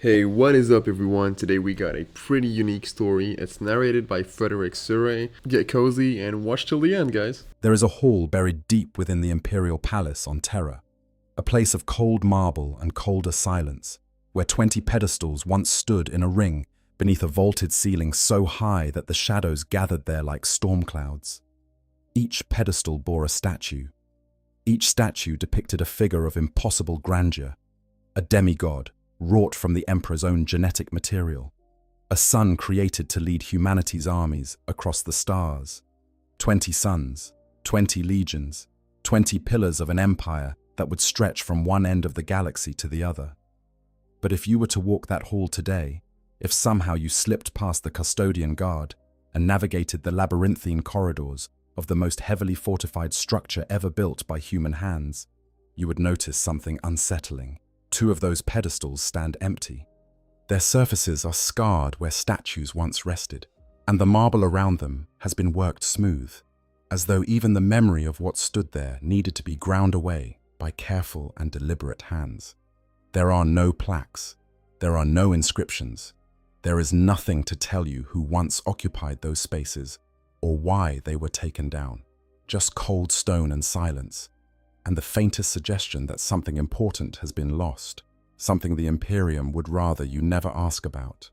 Hey, what is up everyone? Today we got a pretty unique story. It's narrated by Frederick Surrey. Get cozy and watch till the end, guys. There is a hall buried deep within the Imperial Palace on Terra, a place of cold marble and colder silence, where 20 pedestals once stood in a ring beneath a vaulted ceiling so high that the shadows gathered there like storm clouds. Each pedestal bore a statue. Each statue depicted a figure of impossible grandeur, a demigod wrought from the Emperor's own genetic material, a son created to lead humanity's armies across the stars. 20 suns, 20 legions, 20 pillars of an empire that would stretch from one end of the galaxy to the other. But if you were to walk that hall today, if somehow you slipped past the custodian guard and navigated the labyrinthine corridors of the most heavily fortified structure ever built by human hands, you would notice something unsettling. Two of those pedestals stand empty. Their surfaces are scarred where statues once rested, and the marble around them has been worked smooth, as though even the memory of what stood there needed to be ground away by careful and deliberate hands. There are no plaques. There are no inscriptions. There is nothing to tell you who once occupied those spaces or why they were taken down. Just cold stone and silence, and the faintest suggestion that something important has been lost, something the Imperium would rather you never ask about.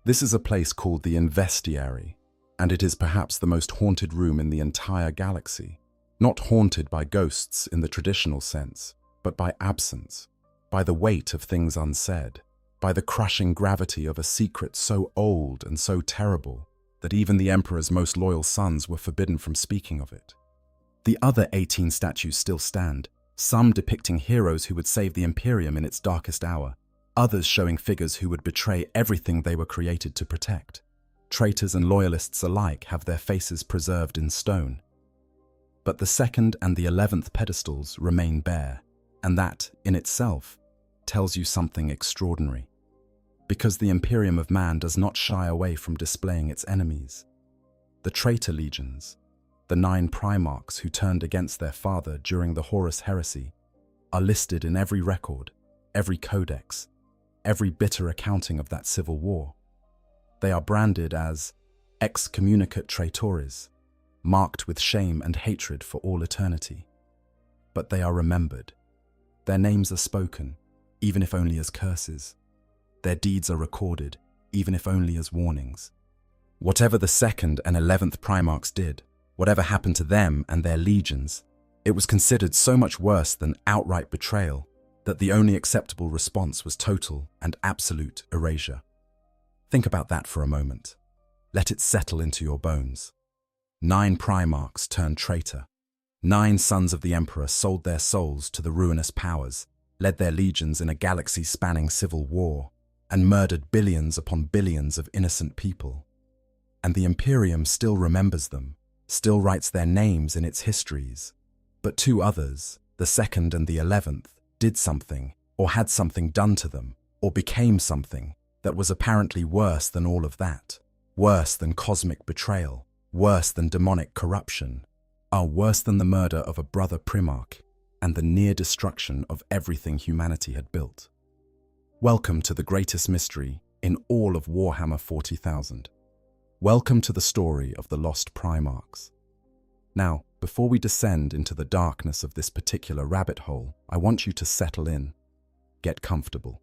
This is a place called the Investiary, and it is perhaps the most haunted room in the entire galaxy. Not haunted by ghosts in the traditional sense, but by absence, by the weight of things unsaid, by the crushing gravity of a secret so old and so terrible that even the Emperor's most loyal sons were forbidden from speaking of it. The other 18 statues still stand, some depicting heroes who would save the Imperium in its darkest hour, others showing figures who would betray everything they were created to protect. Traitors and loyalists alike have their faces preserved in stone. But the second and the 11th pedestals remain bare, and that, in itself, tells you something extraordinary. Because the Imperium of Man does not shy away from displaying its enemies. The traitor legions, the 9 Primarchs who turned against their father during the Horus Heresy, are listed in every record, every codex, every bitter accounting of that civil war. They are branded as excommunicate traitores, marked with shame and hatred for all eternity. But they are remembered. Their names are spoken, even if only as curses. Their deeds are recorded, even if only as warnings. Whatever the 2nd and 11th Primarchs did, whatever happened to them and their legions, it was considered so much worse than outright betrayal that the only acceptable response was total and absolute erasure. Think about that for a moment. Let it settle into your bones. 9 Primarchs turned traitor. 9 sons of the Emperor sold their souls to the ruinous powers, led their legions in a galaxy-spanning civil war, and murdered billions upon billions of innocent people. And the Imperium still remembers them, still writes their names in its histories. But 2 others, the 2nd and the 11th, did something, or had something done to them, or became something that was apparently worse than all of that, worse than cosmic betrayal, worse than demonic corruption, worse than the murder of a brother Primarch and the near destruction of everything humanity had built. Welcome to the greatest mystery in all of Warhammer 40,000. Welcome to the story of the lost Primarchs. Now, before we descend into the darkness of this particular rabbit hole, I want you to settle in, get comfortable,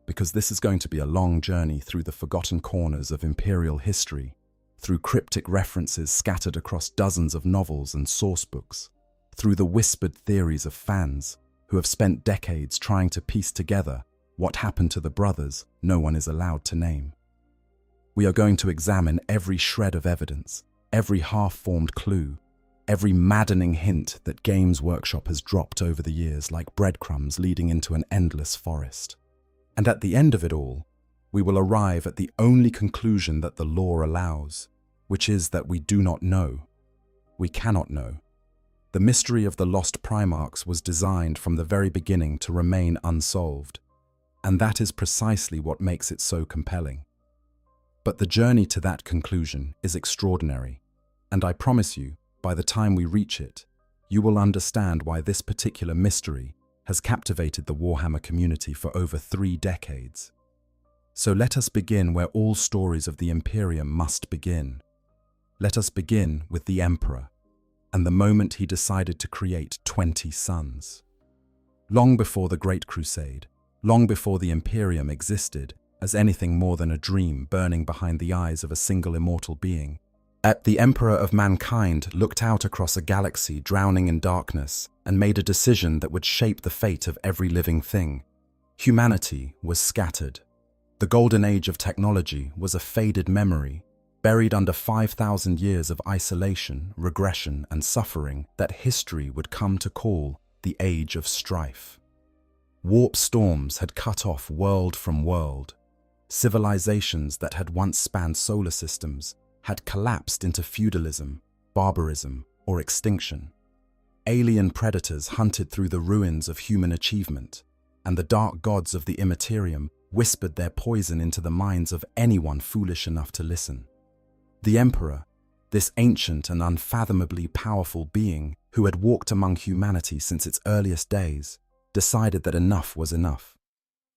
because this is going to be a long journey through the forgotten corners of Imperial history, through cryptic references scattered across dozens of novels and source books, through the whispered theories of fans who have spent decades trying to piece together what happened to the brothers no one is allowed to name. We are going to examine every shred of evidence, every half-formed clue, every maddening hint that Games Workshop has dropped over the years like breadcrumbs leading into an endless forest. And at the end of it all, we will arrive at the only conclusion that the lore allows, which is that we do not know. We cannot know. The mystery of the lost Primarchs was designed from the very beginning to remain unsolved, and that is precisely what makes it so compelling. But the journey to that conclusion is extraordinary, and I promise you, by the time we reach it, you will understand why this particular mystery has captivated the Warhammer community for over 3 decades. So let us begin where all stories of the Imperium must begin. Let us begin with the Emperor, and the moment he decided to create 20 sons. Long before the Great Crusade, long before the Imperium existed as anything more than a dream burning behind the eyes of a single immortal being, the Emperor of mankind looked out across a galaxy drowning in darkness and made a decision that would shape the fate of every living thing. Humanity was scattered. The golden age of technology was a faded memory, buried under 5,000 years of isolation, regression, and suffering that history would come to call the Age of Strife. Warp storms had cut off world from world. Civilizations that had once spanned solar systems had collapsed into feudalism, barbarism, or extinction. Alien predators hunted through the ruins of human achievement, and the dark gods of the Imperium whispered their poison into the minds of anyone foolish enough to listen. The Emperor, this ancient and unfathomably powerful being who had walked among humanity since its earliest days, decided that enough was enough.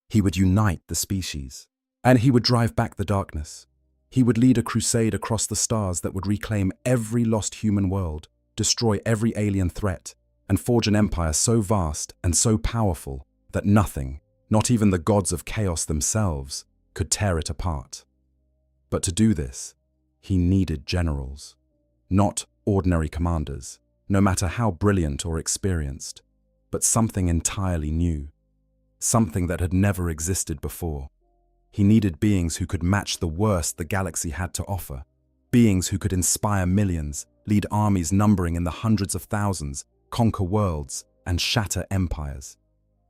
He would unite the species, and he would drive back the darkness. He would lead a crusade across the stars that would reclaim every lost human world, destroy every alien threat, and forge an empire so vast and so powerful that nothing, not even the gods of chaos themselves, could tear it apart. But to do this, he needed generals, not ordinary commanders, no matter how brilliant or experienced, but something entirely new, something that had never existed before. He needed beings who could match the worst the galaxy had to offer, beings who could inspire millions, lead armies numbering in the hundreds of thousands, conquer worlds, and shatter empires.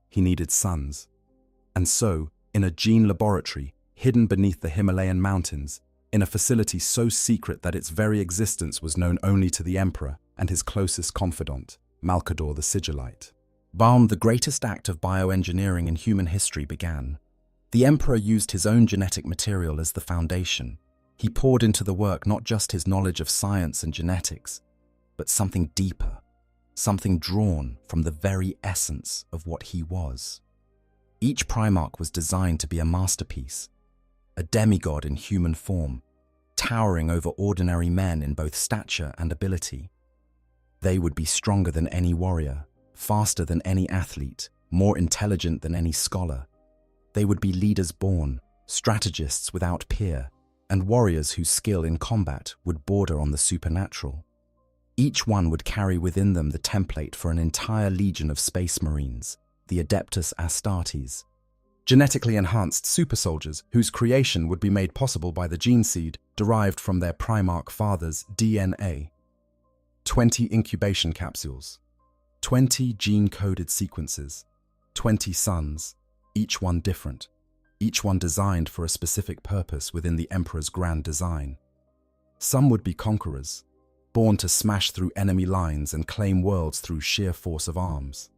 He needed sons. And so, in a gene laboratory hidden beneath the Himalayan mountains, in a facility so secret that its very existence was known only to the Emperor and his closest confidant, Malcador the Sigillite, the greatest act of bioengineering in human history began. The Emperor used his own genetic material as the foundation. He poured into the work not just his knowledge of science and genetics, but something deeper, something drawn from the very essence of what he was. Each Primarch was designed to be a masterpiece, a demigod in human form, towering over ordinary men in both stature and ability. They would be stronger than any warrior, faster than any athlete, more intelligent than any scholar. They would be leaders born, strategists without peer, and warriors whose skill in combat would border on the supernatural. Each one would carry within them the template for an entire legion of space marines, the Adeptus Astartes, genetically enhanced super soldiers whose creation would be made possible by the gene seed derived from their Primarch fathers' DNA. 20 incubation capsules, 20 gene-coded sequences, 20 sons, each one different, each one designed for a specific purpose within the Emperor's grand design. Some would be conquerors, born to smash through enemy lines and claim worlds through sheer force of arms.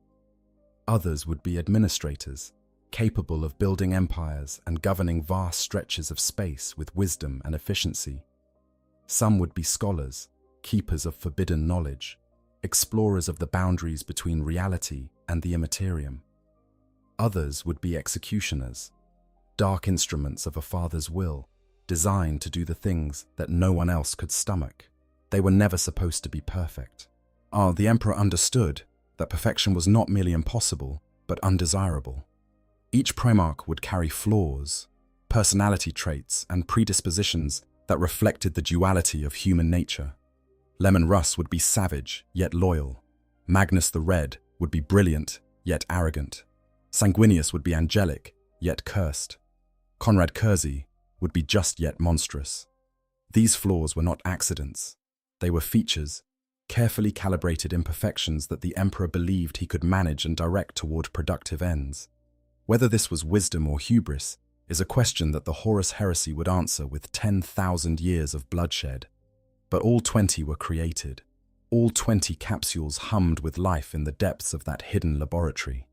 Others would be administrators, capable of building empires and governing vast stretches of space with wisdom and efficiency. Some would be scholars, keepers of forbidden knowledge, explorers of the boundaries between reality and the immaterium. Others would be executioners, dark instruments of a father's will, designed to do the things that no one else could stomach. They were never supposed to be perfect. The Emperor understood that perfection was not merely impossible, but undesirable. Each Primarch would carry flaws, personality traits, and predispositions that reflected the duality of human nature. Lemon Russ would be savage, yet loyal. Magnus the Red would be brilliant, yet arrogant. Sanguinius would be angelic, yet cursed. Conrad Kersey would be just yet monstrous. These flaws were not accidents. They were features, carefully calibrated imperfections that the Emperor believed he could manage and direct toward productive ends. Whether this was wisdom or hubris is a question that the Horus Heresy would answer with 10,000 years of bloodshed. But all 20 were created. All 20 capsules hummed with life in the depths of that hidden laboratory.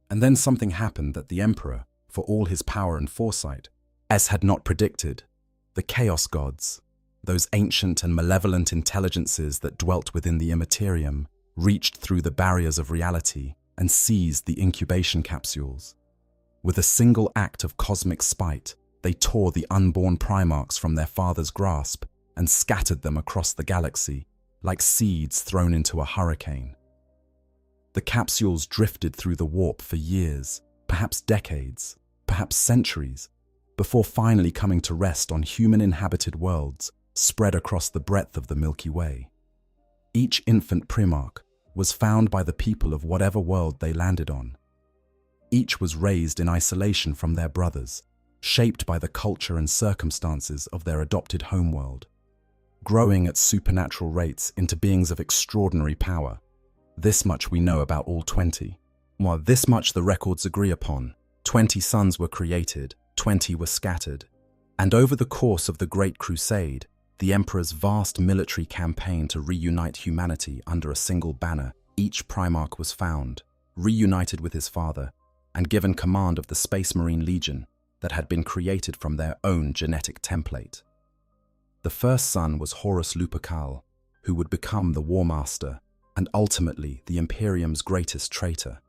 And then something happened that the Emperor, for all his power and foresight, had not predicted. The Chaos Gods, those ancient and malevolent intelligences that dwelt within the Immaterium, reached through the barriers of reality and seized the incubation capsules. With a single act of cosmic spite, they tore the unborn Primarchs from their father's grasp and scattered them across the galaxy, like seeds thrown into a hurricane. The capsules drifted through the warp for years, perhaps decades, perhaps centuries, before finally coming to rest on human-inhabited worlds spread across the breadth of the Milky Way. Each infant Primarch was found by the people of whatever world they landed on. Each was raised in isolation from their brothers, shaped by the culture and circumstances of their adopted homeworld, growing at supernatural rates into beings of extraordinary power. This much we know about all 20. While this much the records agree upon, 20 sons were created, 20 were scattered. And over the course of the Great Crusade, the Emperor's vast military campaign to reunite humanity under a single banner, each Primarch was found, reunited with his father, and given command of the Space Marine Legion that had been created from their own genetic template. The first son was Horus Lupercal, who would become the War Master and ultimately the Imperium's greatest traitor.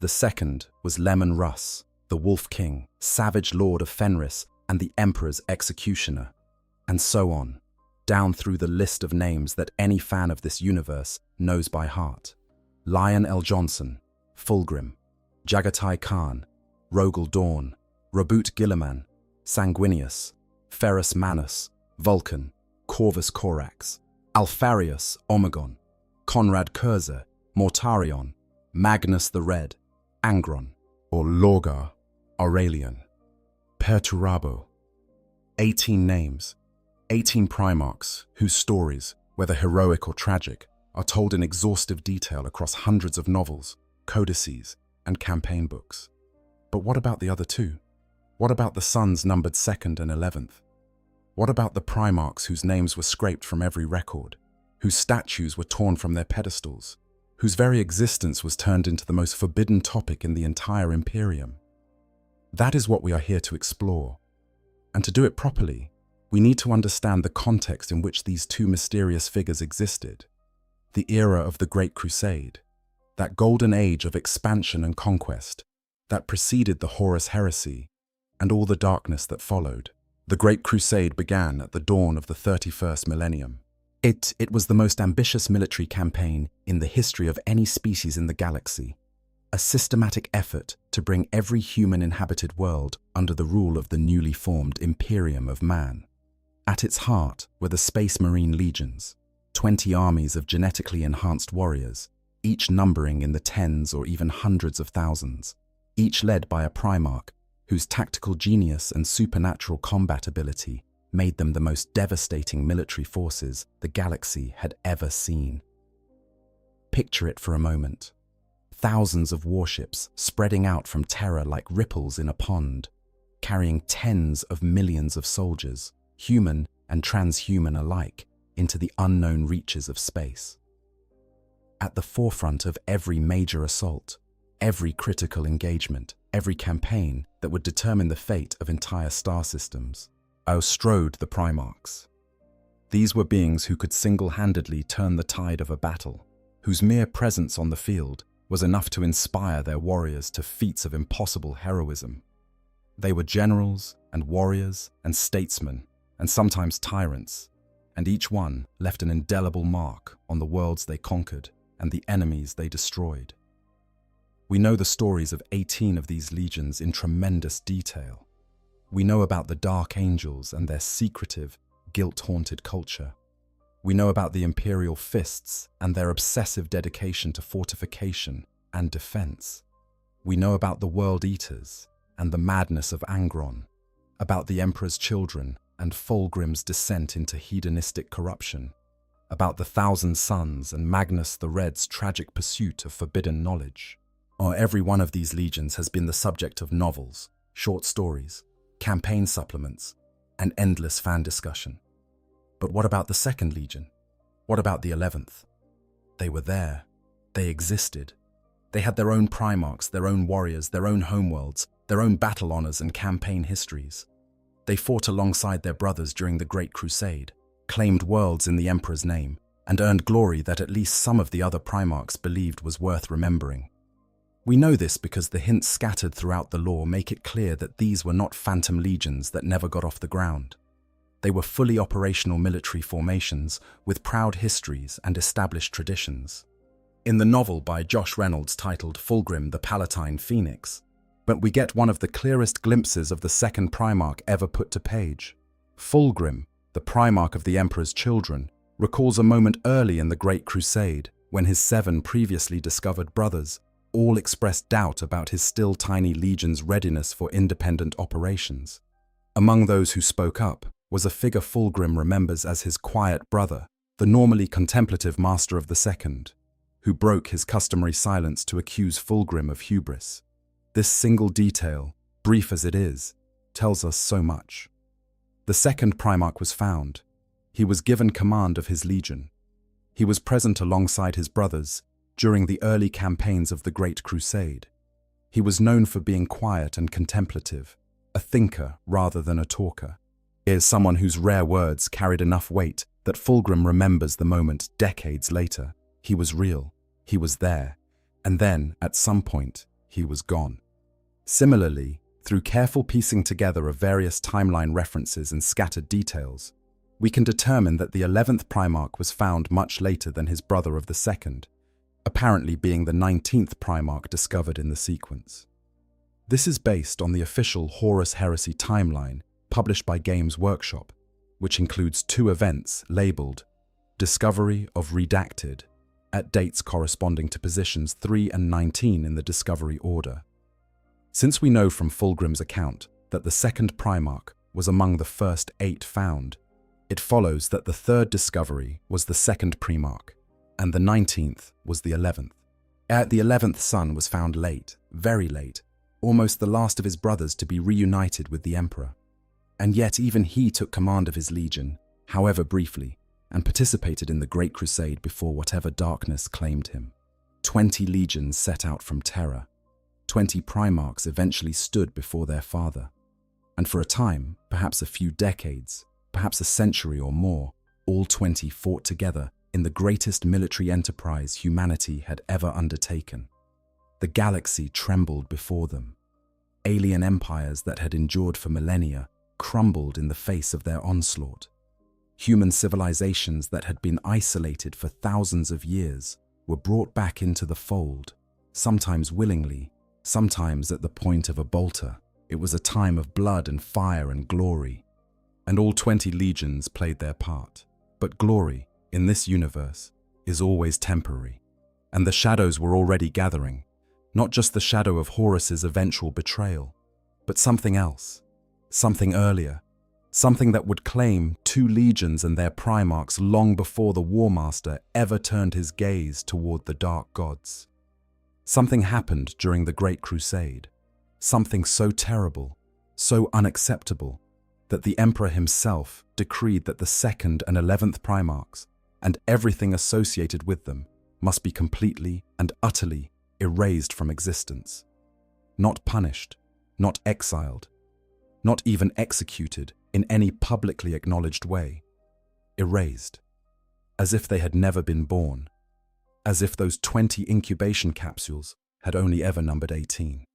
The second was Lemon Russ, the Wolf King, savage lord of Fenris and the Emperor's executioner, and so on, down through the list of names that any fan of this universe knows by heart. Lion L. Johnson, Fulgrim, Jagatai Khan, Rogel Dawn, Rabut Gilliman, Sanguinius, Ferrus Manus, Vulcan, Corvus Corax, Alfarius Omegon, Conrad Cursor, Mortarion, Magnus the Red, Angron, or Lorgar, Aurelian, Perturabo. 18 names, 18 Primarchs whose stories, whether heroic or tragic, are told in exhaustive detail across hundreds of novels, codices, and campaign books. But what about the other two? What about the sons numbered 2nd and 11th? What about the Primarchs whose names were scraped from every record, whose statues were torn from their pedestals, whose very existence was turned into the most forbidden topic in the entire Imperium? That is what we are here to explore. And to do it properly, we need to understand the context in which these two mysterious figures existed. The era of the Great Crusade, that golden age of expansion and conquest that preceded the Horus Heresy and all the darkness that followed. The Great Crusade began at the dawn of the 31st millennium. It was the most ambitious military campaign in the history of any species in the galaxy, a systematic effort to bring every human-inhabited world under the rule of the newly formed Imperium of Man. At its heart were the Space Marine Legions, 20 armies of genetically enhanced warriors, each numbering in the tens or even hundreds of thousands, each led by a Primarch whose tactical genius and supernatural combat ability made them the most devastating military forces the galaxy had ever seen. Picture it for a moment. Thousands of warships spreading out from Terra like ripples in a pond, carrying tens of millions of soldiers, human and transhuman alike, into the unknown reaches of space. At the forefront of every major assault, every critical engagement, every campaign that would determine the fate of entire star systems, strode the Primarchs. These were beings who could single-handedly turn the tide of a battle, whose mere presence on the field was enough to inspire their warriors to feats of impossible heroism. They were generals and warriors and statesmen, and sometimes tyrants, and each one left an indelible mark on the worlds they conquered and the enemies they destroyed. We know the stories of 18 of these legions in tremendous detail. We know about the Dark Angels and their secretive, guilt-haunted culture. We know about the Imperial Fists and their obsessive dedication to fortification and defense. We know about the World Eaters and the madness of Angron, about the Emperor's Children and Fulgrim's descent into hedonistic corruption, about the Thousand Sons and Magnus the Red's tragic pursuit of forbidden knowledge. Every one of these legions has been the subject of novels, short stories, campaign supplements, and endless fan discussion. But what about the Second Legion? What about the 11th? They were there. They existed. They had their own Primarchs, their own warriors, their own homeworlds, their own battle honors and campaign histories. They fought alongside their brothers during the Great Crusade, claimed worlds in the Emperor's name, and earned glory that at least some of the other Primarchs believed was worth remembering. We know this because the hints scattered throughout the lore make it clear that these were not phantom legions that never got off the ground. They were fully operational military formations with proud histories and established traditions. In the novel by Josh Reynolds titled Fulgrim the Palatine Phoenix, but we get one of the clearest glimpses of the second Primarch ever put to page. Fulgrim, the Primarch of the Emperor's children, recalls a moment early in the Great Crusade when his 7 previously discovered brothers all expressed doubt about his still tiny legion's readiness for independent operations. Among those who spoke up was a figure Fulgrim remembers as his quiet brother, the normally contemplative master of the second, who broke his customary silence to accuse Fulgrim of hubris. This single detail, brief as it is, tells us so much. The second Primarch was found. He was given command of his legion. He was present alongside his brothers during the early campaigns of the Great Crusade. He was known for being quiet and contemplative, a thinker rather than a talker. Here's someone whose rare words carried enough weight that Fulgrim remembers the moment decades later. He was real, he was there, and then, at some point, he was gone. Similarly, through careful piecing together of various timeline references and scattered details, we can determine that the 11th Primarch was found much later than his brother of the second, apparently being the 19th Primarch discovered in the sequence. This is based on the official Horus Heresy timeline published by Games Workshop, which includes 2 events labeled Discovery of Redacted at dates corresponding to positions 3 and 19 in the Discovery order. Since we know from Fulgrim's account that the second Primarch was among the first 8 found, it follows that the third discovery was the second Primarch, and the 19th was the 11th. The 11th son was found late, very late, almost the last of his brothers to be reunited with the Emperor. And yet even he took command of his legion, however briefly, and participated in the Great Crusade before whatever darkness claimed him. 20 legions set out from Terra. 20 Primarchs eventually stood before their father. And for a time, perhaps a few decades, perhaps a century or more, all 20 fought together in the greatest military enterprise humanity had ever undertaken. The galaxy trembled before them. Alien empires that had endured for millennia crumbled in the face of their onslaught. Human civilizations that had been isolated for thousands of years were brought back into the fold, sometimes willingly, sometimes at the point of a bolter. It was a time of blood and fire and glory, and all 20 legions played their part. But glory, in this universe, is always temporary, and the shadows were already gathering, not just the shadow of Horus's eventual betrayal, but something else, something earlier, something that would claim 2 legions and their Primarchs long before the War Master ever turned his gaze toward the dark gods. Something happened during the Great Crusade, something so terrible, so unacceptable, that the Emperor himself decreed that the 2nd and 11th Primarchs, and everything associated with them, must be completely and utterly erased from existence. Not punished, not exiled, not even executed in any publicly acknowledged way. Erased, as if they had never been born, as if those 20 incubation capsules had only ever numbered 18.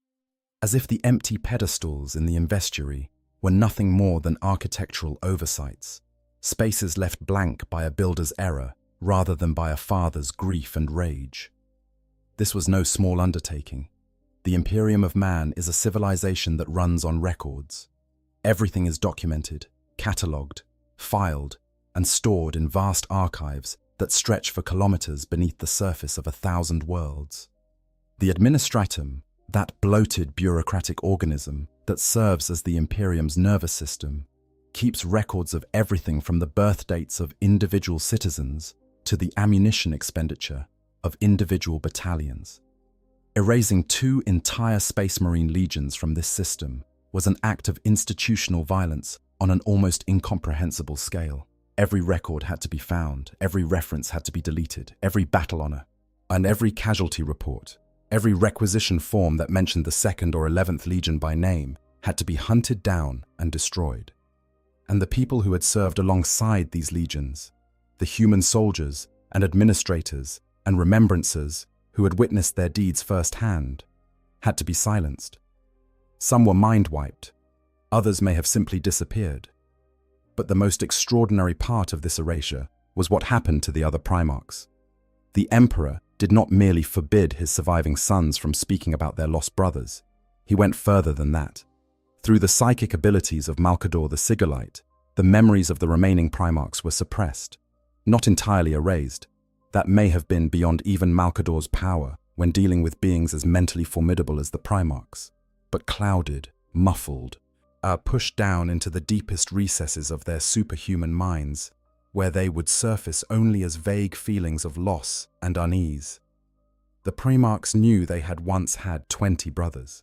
As if the empty pedestals in the investuary were nothing more than architectural oversights, spaces left blank by a builder's error rather than by a father's grief and rage. This was no small undertaking. The Imperium of Man is a civilization that runs on records. Everything is documented, catalogued, filed, and stored in vast archives that stretch for kilometers beneath the surface of 1,000 worlds. The Administratum, that bloated bureaucratic organism that serves as the Imperium's nervous system, keeps records of everything from the birth dates of individual citizens to the ammunition expenditure of individual battalions. Erasing 2 entire Space Marine legions from this system was an act of institutional violence on an almost incomprehensible scale. Every record had to be found, every reference had to be deleted, every battle honor, and every casualty report, every requisition form that mentioned the 2nd or 11th Legion by name had to be hunted down and destroyed. And the people who had served alongside these legions, the human soldiers and administrators and remembrancers who had witnessed their deeds firsthand, had to be silenced. Some were mind-wiped, others may have simply disappeared. But the most extraordinary part of this erasure was what happened to the other Primarchs. The Emperor did not merely forbid his surviving sons from speaking about their lost brothers. He went further than that. Through the psychic abilities of Malcador the Sigillite, the memories of the remaining Primarchs were suppressed, not entirely erased. That may have been beyond even Malcador's power when dealing with beings as mentally formidable as the Primarchs, but clouded, muffled, pushed down into the deepest recesses of their superhuman minds, where they would surface only as vague feelings of loss and unease. The Primarchs knew they had once had 20 brothers.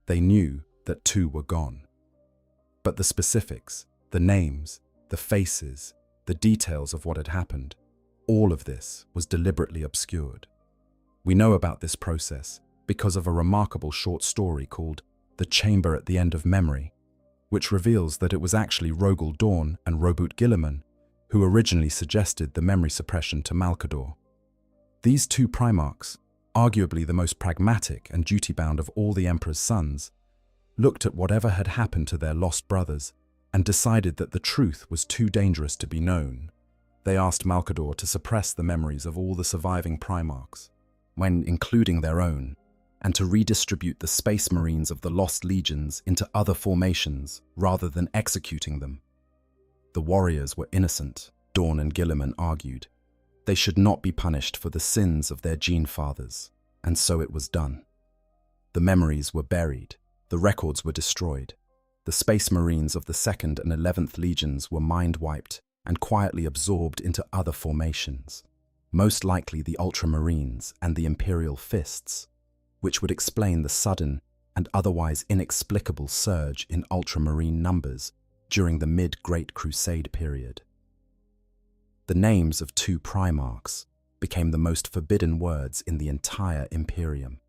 They knew that 2 were gone. But the specifics, the names, the faces, the details of what had happened, all of this was deliberately obscured. We know about this process because of a remarkable short story called The Chamber at the End of Memory, which reveals that it was actually Rogel Dawn and Robert Guilliman who originally suggested the memory suppression to Malcador. These 2 Primarchs, arguably the most pragmatic and duty-bound of all the Emperor's sons, looked at whatever had happened to their lost brothers and decided that the truth was too dangerous to be known. They asked Malcador to suppress the memories of all the surviving Primarchs, when including their own, and to redistribute the Space Marines of the Lost Legions into other formations rather than executing them. The warriors were innocent, Dawn and Guilliman argued. They should not be punished for the sins of their gene fathers, and so it was done. The memories were buried, the records were destroyed. The Space Marines of the 2nd and 11th Legions were mind-wiped and quietly absorbed into other formations, most likely the Ultramarines and the Imperial Fists, which would explain the sudden and otherwise inexplicable surge in Ultramarine numbers during the mid-Great Crusade period. The names of 2 Primarchs became the most forbidden words in the entire Imperium,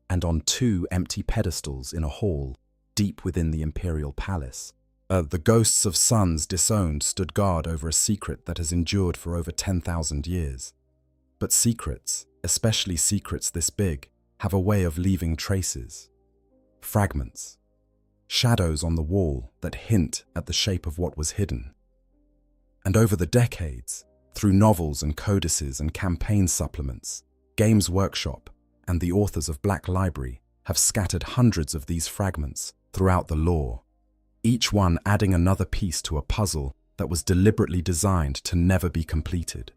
and on 2 empty pedestals in a hall deep within the Imperial Palace, the ghosts of sons disowned stood guard over a secret that has endured for over 10,000 years. But secrets, especially secrets this big, have a way of leaving traces. Fragments. Shadows on the wall that hint at the shape of what was hidden. And over the decades, through novels and codices and campaign supplements, Games Workshop and the authors of Black Library have scattered hundreds of these fragments throughout the lore, each one adding another piece to a puzzle that was deliberately designed to never be completed.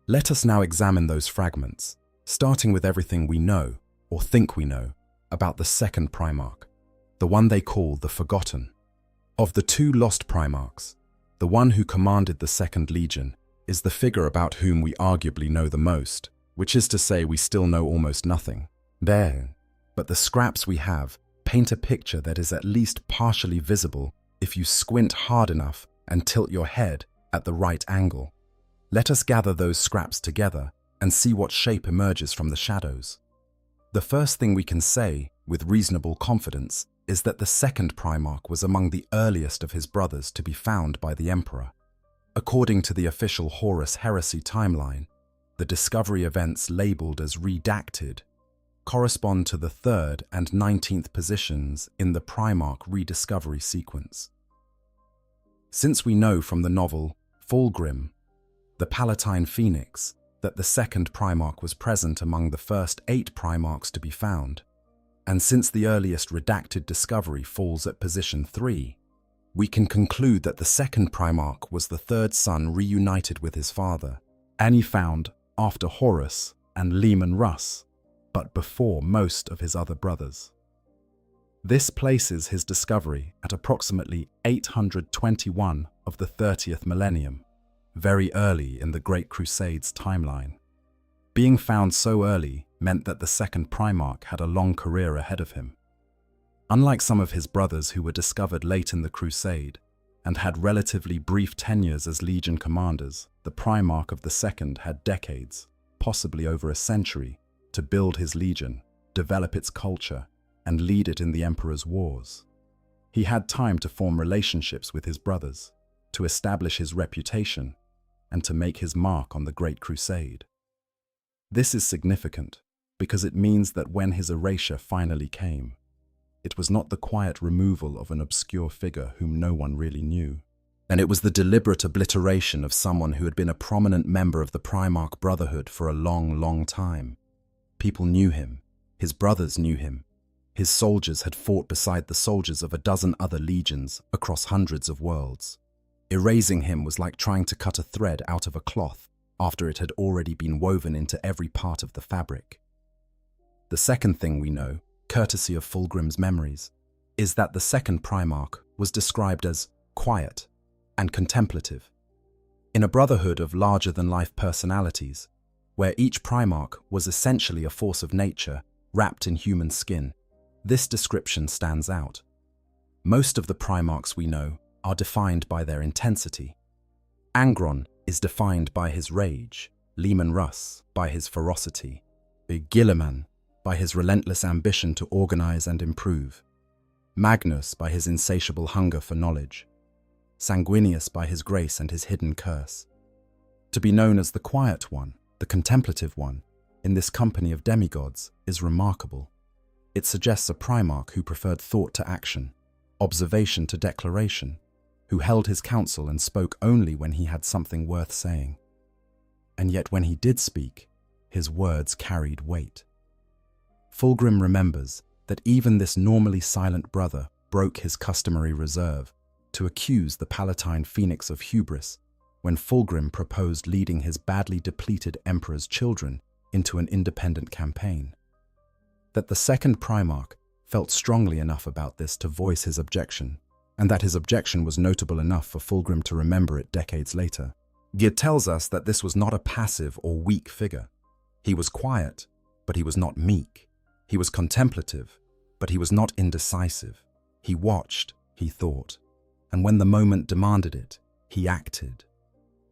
Let us now examine those fragments, starting with everything we know, or think we know, about the 2nd Primarch, the one they call the Forgotten. Of the 2 lost Primarchs, the one who commanded the 2nd Legion is the figure about whom we arguably know the most, which is to say we still know almost nothing. But the scraps we have paint a picture that is at least partially visible if you squint hard enough and tilt your head at the right angle. Let us gather those scraps together and see what shape emerges from the shadows. The first thing we can say, with reasonable confidence, is that the 2nd Primarch was among the earliest of his brothers to be found by the Emperor. According to the official Horus Heresy timeline, the discovery events labelled as redacted correspond to the 3rd and 19th positions in the Primarch rediscovery sequence. Since we know from the novel Fulgrim, the Palatine Phoenix, that the 2nd Primarch was present among the first 8 Primarchs to be found, and since the earliest redacted discovery falls at position 3, we can conclude that the 2nd Primarch was the 3rd son reunited with his father, and he found after Horus and Leman Russ, but before most of his other brothers. This places his discovery at approximately 821 of the 30th millennium, very early in the Great Crusades timeline. Being found so early meant that the 2nd Primarch had a long career ahead of him. Unlike some of his brothers who were discovered late in the Crusade and had relatively brief tenures as Legion commanders, the Primarch of the 2nd had decades, possibly over a century, to build his Legion, develop its culture, and lead it in the Emperor's wars. He had time to form relationships with his brothers, to establish his reputation, and to make his mark on the Great Crusade. This is significant because it means that when his erasure finally came, it was not the quiet removal of an obscure figure whom no one really knew. And it was the deliberate obliteration of someone who had been a prominent member of the Primarch Brotherhood for a long, long time. People knew him. His brothers knew him. His soldiers had fought beside the soldiers of a dozen other legions across hundreds of worlds. Erasing him was like trying to cut a thread out of a cloth after it had already been woven into every part of the fabric. The second thing we know, courtesy of Fulgrim's memories, is that the second Primarch was described as quiet and contemplative. In a brotherhood of larger-than-life personalities, where each Primarch was essentially a force of nature wrapped in human skin, this description stands out. Most of the Primarchs we know are defined by their intensity. Angron is defined by his rage, Leman Russ by his ferocity, Gilliman by his relentless ambition to organize and improve, Magnus by his insatiable hunger for knowledge, Sanguinius by his grace and his hidden curse. To be known as the quiet one, the contemplative one, in this company of demigods is remarkable. It suggests a Primarch who preferred thought to action, observation to declaration, who held his counsel and spoke only when he had something worth saying. And yet when he did speak, his words carried weight. Fulgrim remembers that even this normally silent brother broke his customary reserve to accuse the Palatine Phoenix of hubris when Fulgrim proposed leading his badly depleted emperor's children into an independent campaign. That the second Primarch felt strongly enough about this to voice his objection, and that his objection was notable enough for Fulgrim to remember it decades later. Gid tells us that this was not a passive or weak figure. He was quiet, but he was not meek. He was contemplative, but he was not indecisive. He watched, he thought, and when the moment demanded it, he acted.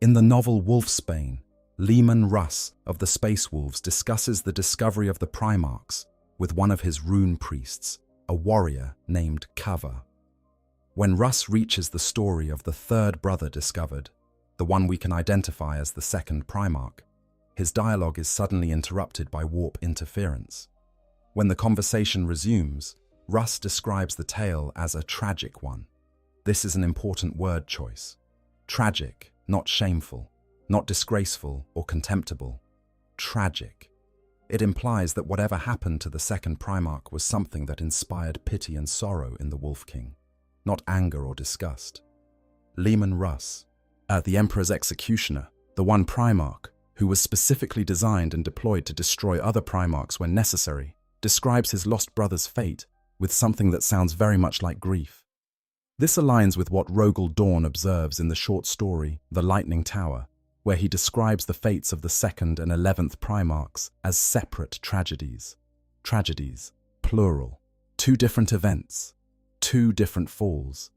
In the novel Wolfsbane, Leman Russ of the Space Wolves discusses the discovery of the Primarchs with one of his rune priests, a warrior named Kava. When Russ reaches the story of the third brother discovered, the one we can identify as the second Primarch, his dialogue is suddenly interrupted by warp interference. When the conversation resumes, Russ describes the tale as a tragic one. This is an important word choice. Tragic, not shameful, not disgraceful or contemptible. Tragic. It implies that whatever happened to the second Primarch was something that inspired pity and sorrow in the Wolf King, not anger or disgust. Leman Russ, the Emperor's executioner, the one Primarch, who was specifically designed and deployed to destroy other Primarchs when necessary, describes his lost brother's fate with something that sounds very much like grief. This aligns with what Rogel Dawn observes in the short story The Lightning Tower, where he describes the fates of the 2nd and 11th Primarchs as separate tragedies. Tragedies, plural, two different events, two different falls.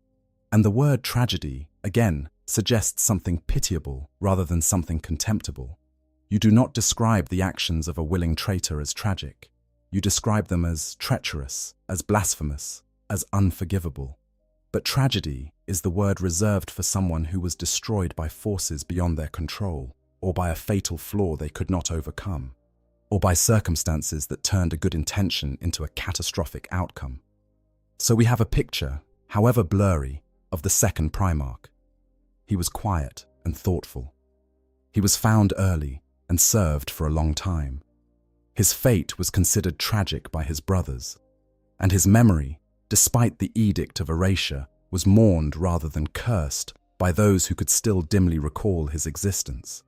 And the word tragedy, again, suggests something pitiable rather than something contemptible. You do not describe the actions of a willing traitor as tragic. You describe them as treacherous, as blasphemous, as unforgivable. But tragedy is the word reserved for someone who was destroyed by forces beyond their control, or by a fatal flaw they could not overcome, or by circumstances that turned a good intention into a catastrophic outcome. So we have a picture, however blurry, of the second Primarch. He was quiet and thoughtful. He was found early and served for a long time. His fate was considered tragic by his brothers, and his memory, despite the edict of erasure, was mourned rather than cursed by those who could still dimly recall his existence.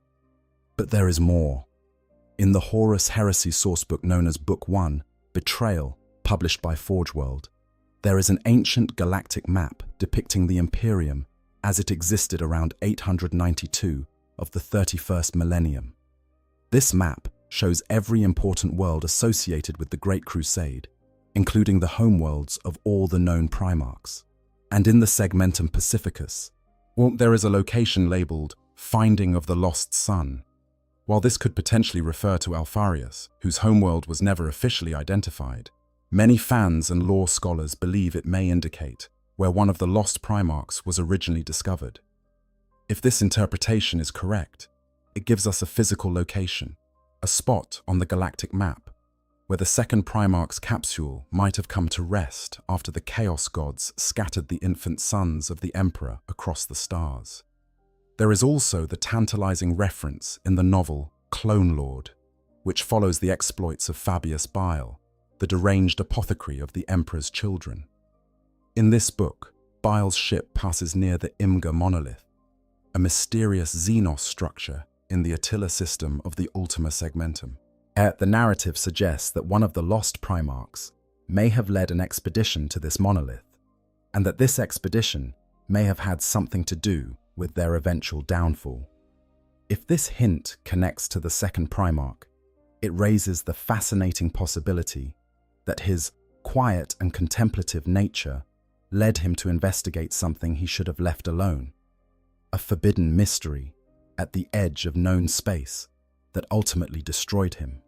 But there is more. In the Horus Heresy sourcebook known as Book 1, Betrayal, published by ForgeWorld, there is an ancient galactic map depicting the Imperium as it existed around 892 of the 31st millennium. This map shows every important world associated with the Great Crusade, including the homeworlds of all the known Primarchs. And in the Segmentum Pacificus, there is a location labeled Finding of the Lost Sun. While this could potentially refer to Alfarius, whose homeworld was never officially identified, many fans and lore scholars believe it may indicate where one of the lost Primarchs was originally discovered. If this interpretation is correct, it gives us a physical location, a spot on the galactic map, where the second Primarch's capsule might have come to rest after the Chaos Gods scattered the infant sons of the Emperor across the stars. There is also the tantalizing reference in the novel Clone Lord, which follows the exploits of Fabius Bile, the deranged apothecary of the Emperor's children. In this book, Bile's ship passes near the Imgur monolith, a mysterious Xenos structure in the Attila system of the Ultima Segmentum. The narrative suggests that one of the lost Primarchs may have led an expedition to this monolith, and that this expedition may have had something to do with their eventual downfall. If this hint connects to the second Primarch, it raises the fascinating possibility that his quiet and contemplative nature led him to investigate something he should have left alone, a forbidden mystery at the edge of known space that ultimately destroyed him.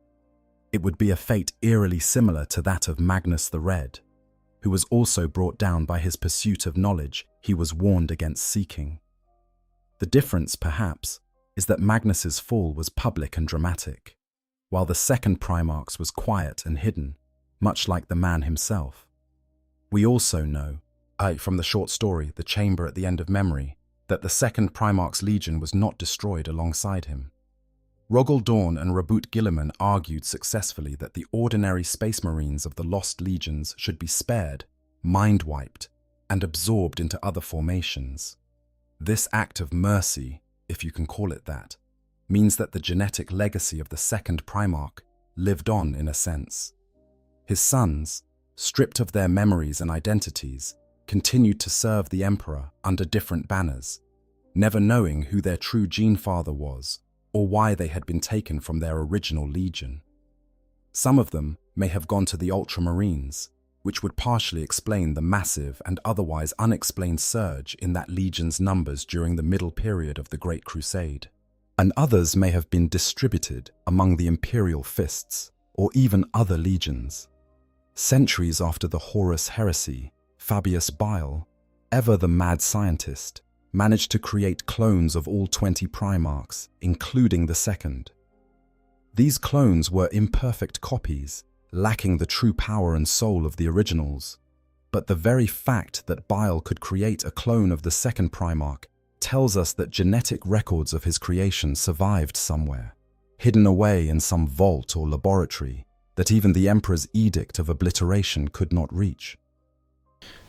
It would be a fate eerily similar to that of Magnus the Red, who was also brought down by his pursuit of knowledge he was warned against seeking. The difference, perhaps, is that Magnus's fall was public and dramatic, while the second Primarch's was quiet and hidden, much like the man himself. We also know, from the short story The Chamber at the End of Memory, that the second Primarch's legion was not destroyed alongside him. Rogal Dorn and Rabut Guilliman argued successfully that the ordinary space marines of the lost legions should be spared, mind-wiped, and absorbed into other formations. This act of mercy, if you can call it that, means that the genetic legacy of the second Primarch lived on in a sense. His sons, stripped of their memories and identities, continued to serve the Emperor under different banners, never knowing who their true gene-father was or why they had been taken from their original legion. Some of them may have gone to the Ultramarines, which would partially explain the massive and otherwise unexplained surge in that legion's numbers during the middle period of the Great Crusade. And others may have been distributed among the Imperial Fists, or even other legions. Centuries after the Horus heresy, Fabius Bile, ever the mad scientist, managed to create clones of all 20 Primarchs, including the second. These clones were imperfect copies, lacking the true power and soul of the originals. But the very fact that Bile could create a clone of the second Primarch tells us that genetic records of his creation survived somewhere, hidden away in some vault or laboratory that even the Emperor's edict of obliteration could not reach.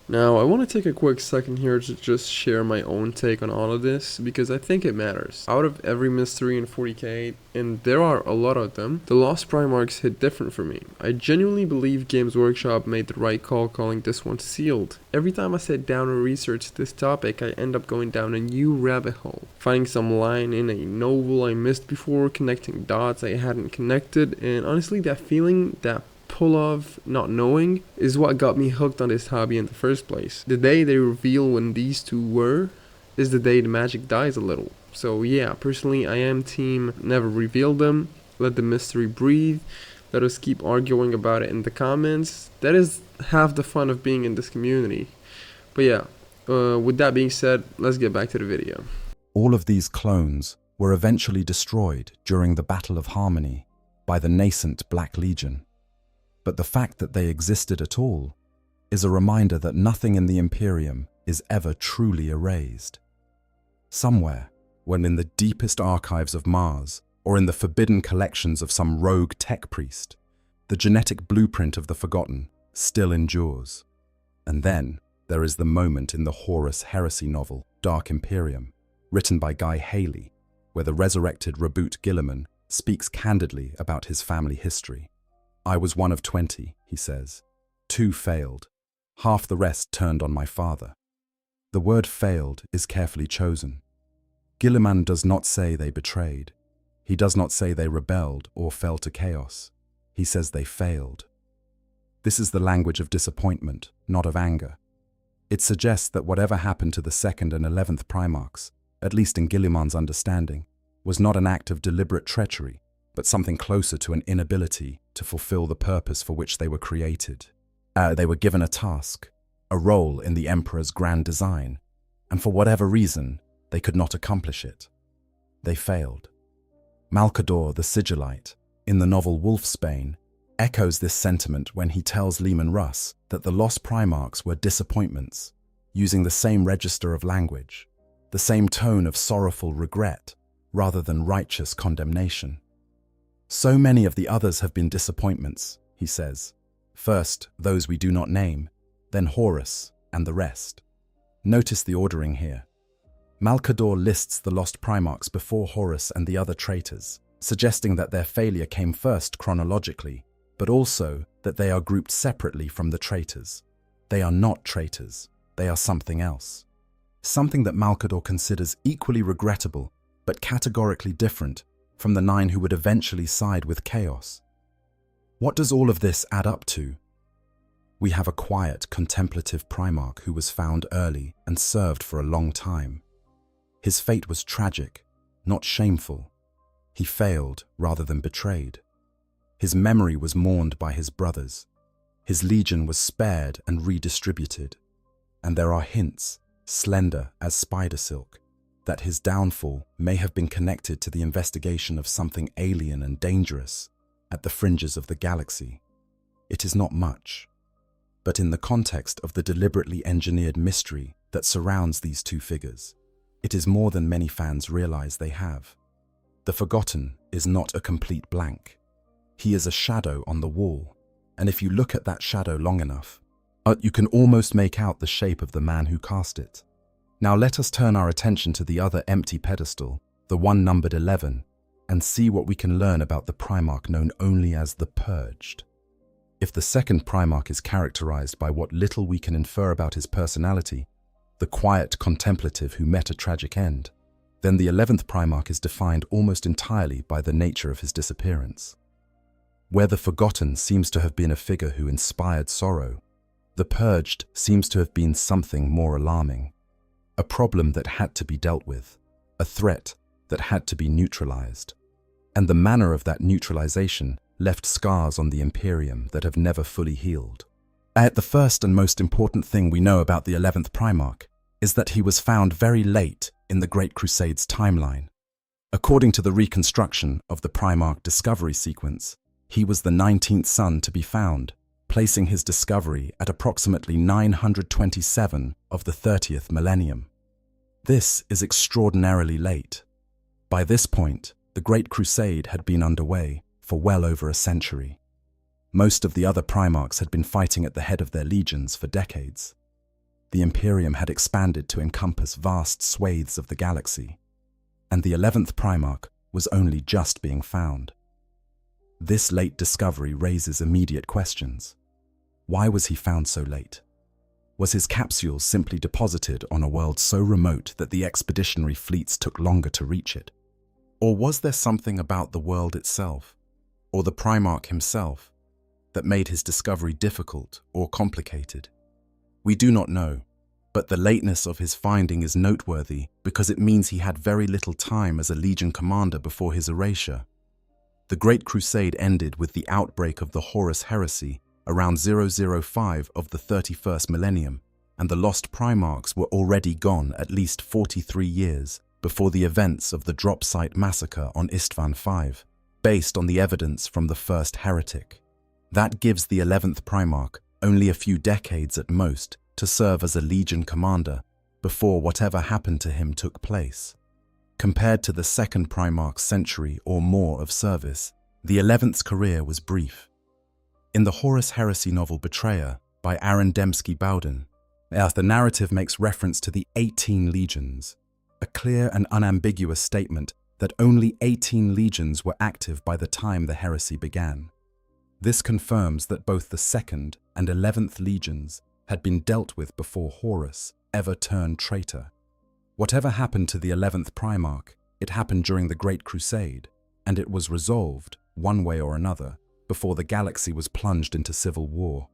Now, I want to take a quick second here to just share my own take on all of this, because I think it matters. Out of every mystery in 40k, and there are a lot of them, the Lost Primarchs hit different for me. I genuinely believe Games Workshop made the right call calling this one sealed. Every time I sit down and research this topic, I end up going down a new rabbit hole, finding some line in a novel I missed before, connecting dots I hadn't connected, and honestly that feeling, that pull of not knowing, is what got me hooked on this hobby in the first place. The day they reveal when these two were is the day the magic dies a little. So yeah, personally I am team never reveal them, let the mystery breathe, let us keep arguing about it in the comments. That is half the fun of being in this community. But yeah, with that being said, let's get back to the video. All of these clones were eventually destroyed during the Battle of Harmony by the nascent Black Legion. But the fact that they existed at all is a reminder that nothing in the Imperium is ever truly erased. Somewhere, when in the deepest archives of Mars, or in the forbidden collections of some rogue tech priest, the genetic blueprint of the forgotten still endures. And then there is the moment in the Horus heresy novel, Dark Imperium, written by Guy Haley, where the resurrected Rabut Guilliman speaks candidly about his family history. I was one of 20, he says. 2 failed. Half the rest turned on my father. The word failed is carefully chosen. Guilliman does not say they betrayed. He does not say they rebelled or fell to chaos. He says they failed. This is the language of disappointment, not of anger. It suggests that whatever happened to the 2nd and 11th Primarchs, at least in Guilliman's understanding, was not an act of deliberate treachery, but something closer to an inability to fulfill the purpose for which they were created. They were given a task, a role in the Emperor's grand design, and for whatever reason, they could not accomplish it. They failed. Malcador the Sigillite, in the novel Wolfsbane, echoes this sentiment when he tells Leman Russ that the lost Primarchs were disappointments, using the same register of language, the same tone of sorrowful regret, rather than righteous condemnation. So many of the others have been disappointments, he says. First, those we do not name, then Horus, and the rest. Notice the ordering here. Malcador lists the lost Primarchs before Horus and the other traitors, suggesting that their failure came first chronologically, but also that they are grouped separately from the traitors. They are not traitors, they are something else. Something that Malcador considers equally regrettable, but categorically different from the 9 who would eventually side with Chaos. What does all of this add up to? We have a quiet, contemplative Primarch who was found early and served for a long time. His fate was tragic, not shameful. He failed rather than betrayed. His memory was mourned by his brothers. His legion was spared and redistributed. And there are hints, slender as spider silk, that his downfall may have been connected to the investigation of something alien and dangerous at the fringes of the galaxy. It is not much, but in the context of the deliberately engineered mystery that surrounds these two figures, it is more than many fans realize they have. The Forgotten is not a complete blank. He is a shadow on the wall, and if you look at that shadow long enough, you can almost make out the shape of the man who cast it. Now let us turn our attention to the other empty pedestal, the one numbered 11, and see what we can learn about the Primarch known only as the Purged. If the second Primarch is characterized by what little we can infer about his personality, the quiet contemplative who met a tragic end, then the 11th Primarch is defined almost entirely by the nature of his disappearance. Where the Forgotten seems to have been a figure who inspired sorrow, the Purged seems to have been something more alarming. A problem that had to be dealt with, a threat that had to be neutralized. And the manner of that neutralization left scars on the Imperium that have never fully healed. The first and most important thing we know about the 11th Primarch is that he was found very late in the Great Crusade's timeline. According to the reconstruction of the Primarch discovery sequence, he was the 19th son to be found, placing his discovery at approximately 927 of the 30th millennium. This is extraordinarily late. By this point, the Great Crusade had been underway for well over a century. Most of the other Primarchs had been fighting at the head of their legions for decades. The Imperium had expanded to encompass vast swathes of the galaxy, and the 11th Primarch was only just being found. This late discovery raises immediate questions. Why was he found so late? Was his capsule simply deposited on a world so remote that the expeditionary fleets took longer to reach it? Or was there something about the world itself, or the Primarch himself, that made his discovery difficult or complicated? We do not know, but the lateness of his finding is noteworthy because it means he had very little time as a Legion commander before his erasure. The Great Crusade ended with the outbreak of the Horus heresy around 005 of the 31st millennium, and the lost Primarchs were already gone at least 43 years before the events of the drop site massacre on Istvan V, based on the evidence from the first heretic. That gives the 11th Primarch only a few decades at most to serve as a Legion commander before whatever happened to him took place. Compared to the second Primarch's century or more of service, the 11th's career was brief. In the Horus Heresy novel Betrayer by Aaron Dembski-Bowden, the narrative makes reference to the 18 legions, a clear and unambiguous statement that only 18 legions were active by the time the heresy began. This confirms that both the 2nd and 11th legions had been dealt with before Horus ever turned traitor. Whatever happened to the 11th Primarch, it happened during the Great Crusade, and it was resolved, one way or another, before the galaxy was plunged into civil war.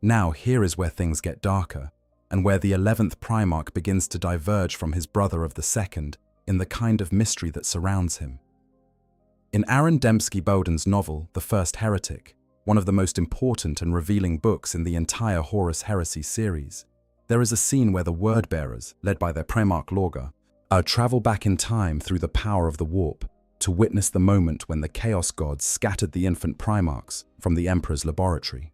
Now here is where things get darker, and where the 11th Primarch begins to diverge from his brother of the 2nd in the kind of mystery that surrounds him. In Aaron Dembski-Bowden's novel, The First Heretic, one of the most important and revealing books in the entire Horus Heresy series, there is a scene where the Wordbearers, led by their Primarch Lorga, travel back in time through the power of the warp to witness the moment when the Chaos Gods scattered the infant Primarchs from the Emperor's laboratory.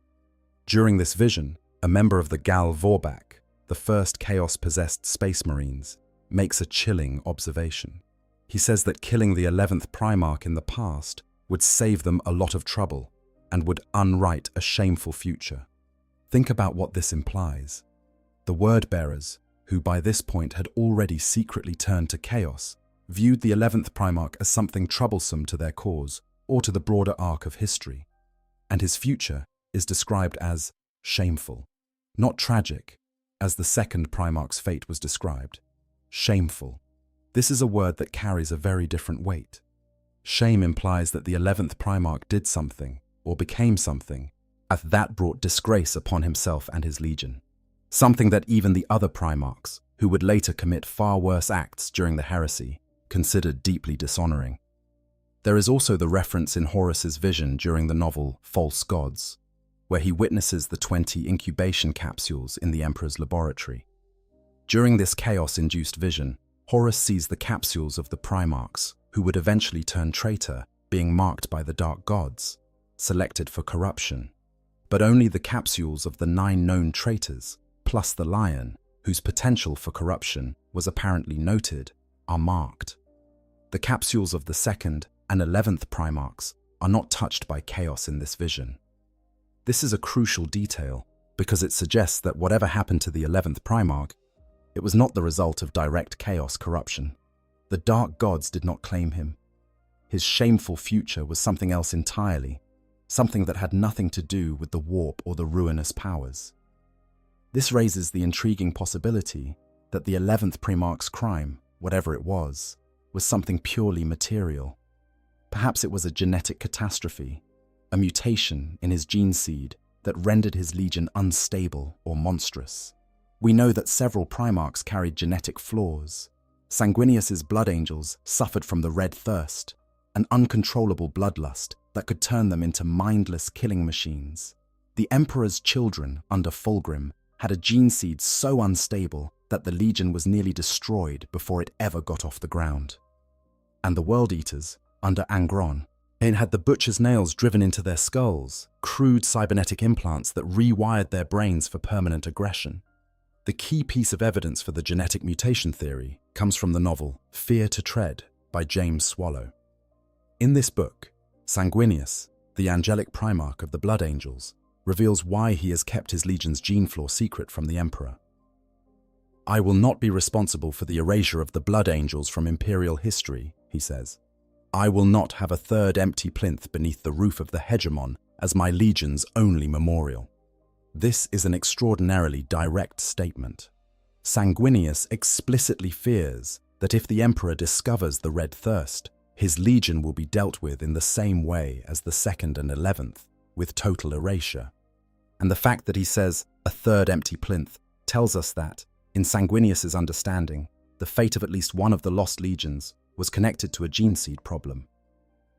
During this vision, a member of the Gal Vorbak, the first chaos-possessed space marines, makes a chilling observation. He says that killing the 11th Primarch in the past would save them a lot of trouble and would unwrite a shameful future. Think about what this implies. The word-bearers, who by this point had already secretly turned to chaos, viewed the 11th Primarch as something troublesome to their cause or to the broader arc of history, and his future is described as shameful, not tragic, as the second Primarch's fate was described. Shameful. This is a word that carries a very different weight. Shame implies that the 11th Primarch did something, or became something, and that brought disgrace upon himself and his legion. Something that even the other Primarchs, who would later commit far worse acts during the heresy, considered deeply dishonoring. There is also the reference in Horus's vision during the novel False Gods, where he witnesses the 20 incubation capsules in the Emperor's laboratory. During this chaos-induced vision, Horus sees the capsules of the Primarchs, who would eventually turn traitor, being marked by the dark gods, selected for corruption. But only the capsules of the 9 known traitors, plus the lion, whose potential for corruption was apparently noted, are marked. The capsules of the 2nd and 11th Primarchs are not touched by chaos in this vision. This is a crucial detail because it suggests that whatever happened to the 11th Primarch, it was not the result of direct chaos corruption. The dark gods did not claim him. His shameful future was something else entirely, something that had nothing to do with the warp or the ruinous powers. This raises the intriguing possibility that the 11th Primarch's crime, whatever it was something purely material. Perhaps it was a genetic catastrophe, a mutation in his gene seed that rendered his legion unstable or monstrous. We know that several Primarchs carried genetic flaws. Sanguinius's blood angels suffered from the red thirst, an uncontrollable bloodlust that could turn them into mindless killing machines. The Emperor's children under Fulgrim had a gene seed so unstable that the legion was nearly destroyed before it ever got off the ground. And the World Eaters, under Angron, had the butcher's nails driven into their skulls, crude cybernetic implants that rewired their brains for permanent aggression. The key piece of evidence for the genetic mutation theory comes from the novel Fear to Tread by James Swallow. In this book, Sanguinius, the angelic Primarch of the Blood Angels, reveals why he has kept his legion's gene flaw secret from the Emperor. "I will not be responsible for the erasure of the Blood Angels from Imperial history," he says. "I will not have a third empty plinth beneath the roof of the hegemon as my legion's only memorial." This is an extraordinarily direct statement. Sanguinius explicitly fears that if the Emperor discovers the Red Thirst, his legion will be dealt with in the same way as the 2nd and 11th, with total erasure. And the fact that he says a third empty plinth tells us that, in Sanguinius's understanding, the fate of at least one of the lost legions was connected to a gene seed problem.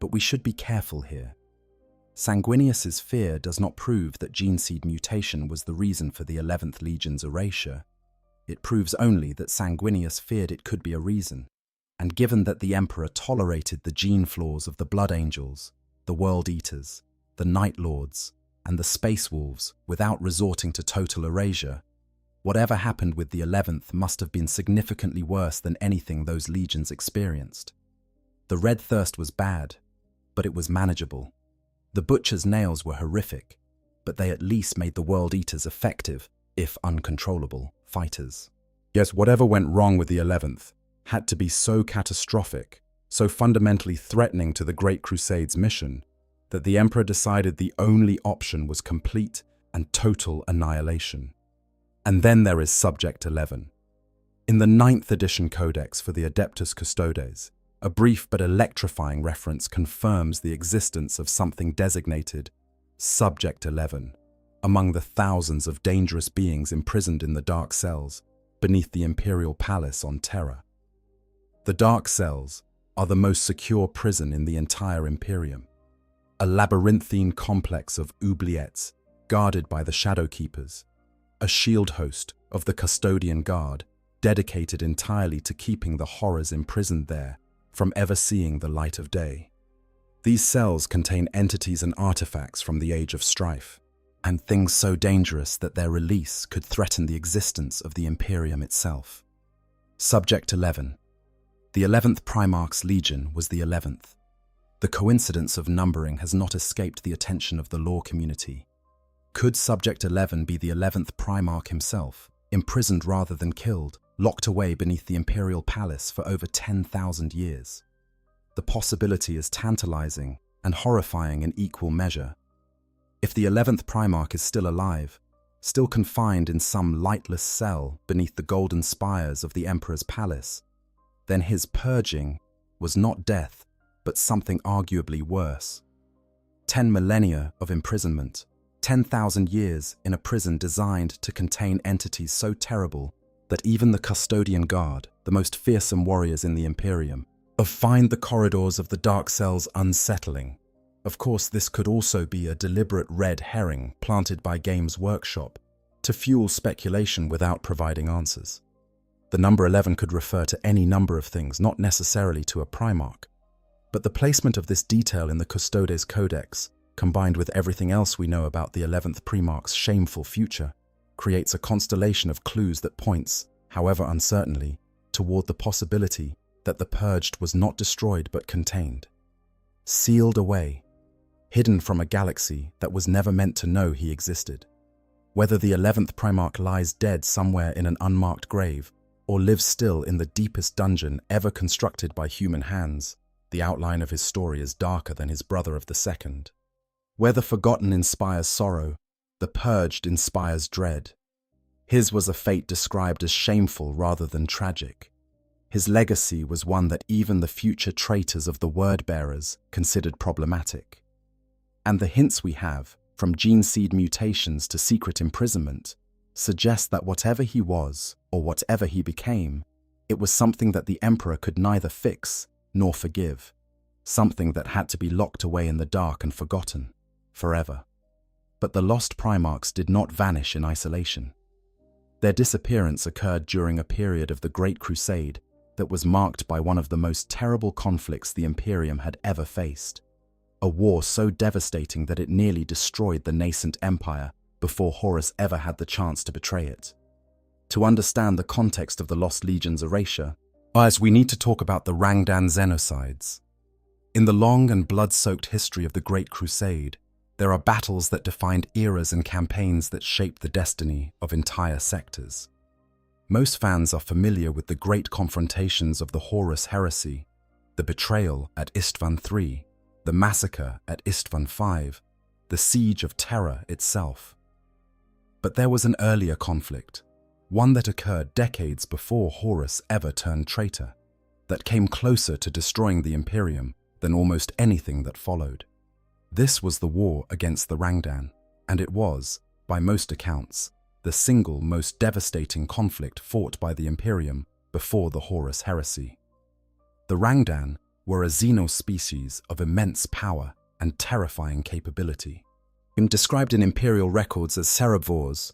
But we should be careful here. Sanguinius's fear does not prove that gene seed mutation was the reason for the 11th Legion's erasure. It proves only that Sanguinius feared it could be a reason, and given that the Emperor tolerated the gene flaws of the Blood Angels, the World Eaters, the Night Lords, and the Space Wolves without resorting to total erasure, whatever happened with the 11th must have been significantly worse than anything those legions experienced. The Red Thirst was bad, but it was manageable. The Butcher's nails were horrific, but they at least made the World Eaters effective, if uncontrollable, fighters. Yet whatever went wrong with the 11th had to be so catastrophic, so fundamentally threatening to the Great Crusade's mission, that the Emperor decided the only option was complete and total annihilation. And then there is Subject 11. In the 9th edition codex for the Adeptus Custodes, a brief but electrifying reference confirms the existence of something designated Subject 11 among the thousands of dangerous beings imprisoned in the dark cells beneath the Imperial Palace on Terra. The dark cells are the most secure prison in the entire Imperium, a labyrinthine complex of oubliettes guarded by the Shadow Keepers, a shield host of the Custodian Guard dedicated entirely to keeping the horrors imprisoned there from ever seeing the light of day. These cells contain entities and artifacts from the Age of Strife, and things so dangerous that their release could threaten the existence of the Imperium itself. Subject 11. The 11th Primarch's Legion was the 11th. The coincidence of numbering has not escaped the attention of the lore community. Could Subject 11 be the 11th Primarch himself, imprisoned rather than killed, locked away beneath the Imperial Palace for over 10,000 years? The possibility is tantalizing and horrifying in equal measure. If the 11th Primarch is still alive, still confined in some lightless cell beneath the golden spires of the Emperor's palace, then his purging was not death, but something arguably worse. 10 millennia of imprisonment, 10,000 years in a prison designed to contain entities so terrible that even the custodian guard, the most fearsome warriors in the Imperium, find the corridors of the dark cells unsettling. Of course, this could also be a deliberate red herring planted by Games Workshop to fuel speculation without providing answers. The number 11 could refer to any number of things, not necessarily to a Primarch. But the placement of this detail in the Custodes Codex, combined with everything else we know about the 11th Primarch's shameful future, creates a constellation of clues that points, however uncertainly, toward the possibility that the Purged was not destroyed but contained, sealed away, hidden from a galaxy that was never meant to know he existed. Whether the 11th Primarch lies dead somewhere in an unmarked grave, or lives still in the deepest dungeon ever constructed by human hands, the outline of his story is darker than his brother of the second. Where the forgotten inspires sorrow, the purged inspires dread. His was a fate described as shameful rather than tragic. His legacy was one that even the future traitors of the word-bearers considered problematic. And the hints we have, from gene seed mutations to secret imprisonment, suggest that whatever he was, or whatever he became, it was something that the Emperor could neither fix nor forgive, something that had to be locked away in the dark and forgotten, forever. But the lost Primarchs did not vanish in isolation. Their disappearance occurred during a period of the Great Crusade that was marked by one of the most terrible conflicts the Imperium had ever faced, a war so devastating that it nearly destroyed the nascent empire before Horus ever had the chance to betray it. To understand the context of the Lost Legion's erasure, we need to talk about the Rangdan Xenocides. In the long and blood-soaked history of the Great Crusade, there are battles that defined eras and campaigns that shaped the destiny of entire sectors. Most fans are familiar with the great confrontations of the Horus heresy, the betrayal at Istvan III, the massacre at Istvan V, the siege of Terra itself. But there was an earlier conflict, one that occurred decades before Horus ever turned traitor, that came closer to destroying the Imperium than almost anything that followed. This was the war against the Rangdan, and it was, by most accounts, the single most devastating conflict fought by the Imperium before the Horus heresy. The Rangdan were a xenospecies of immense power and terrifying capability. Described in imperial records as cerebrivores,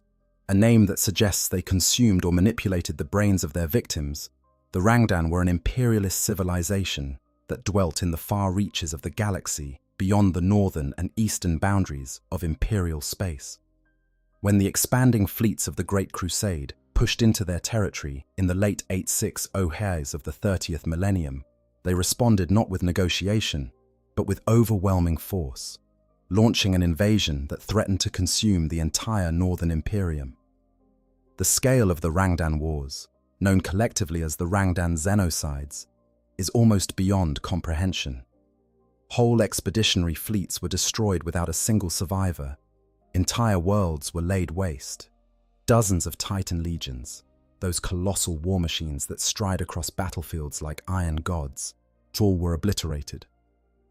a name that suggests they consumed or manipulated the brains of their victims, the Rangdan were an imperialist civilization that dwelt in the far reaches of the galaxy beyond the northern and eastern boundaries of imperial space. When the expanding fleets of the Great Crusade pushed into their territory in the late 860 highs of the 30th millennium, they responded not with negotiation, but with overwhelming force, launching an invasion that threatened to consume the entire northern Imperium. The scale of the Rangdan Wars, known collectively as the Rangdan Xenocides, is almost beyond comprehension. Whole expeditionary fleets were destroyed without a single survivor. Entire worlds were laid waste. Dozens of Titan legions, those colossal war machines that stride across battlefields like iron gods, all were obliterated.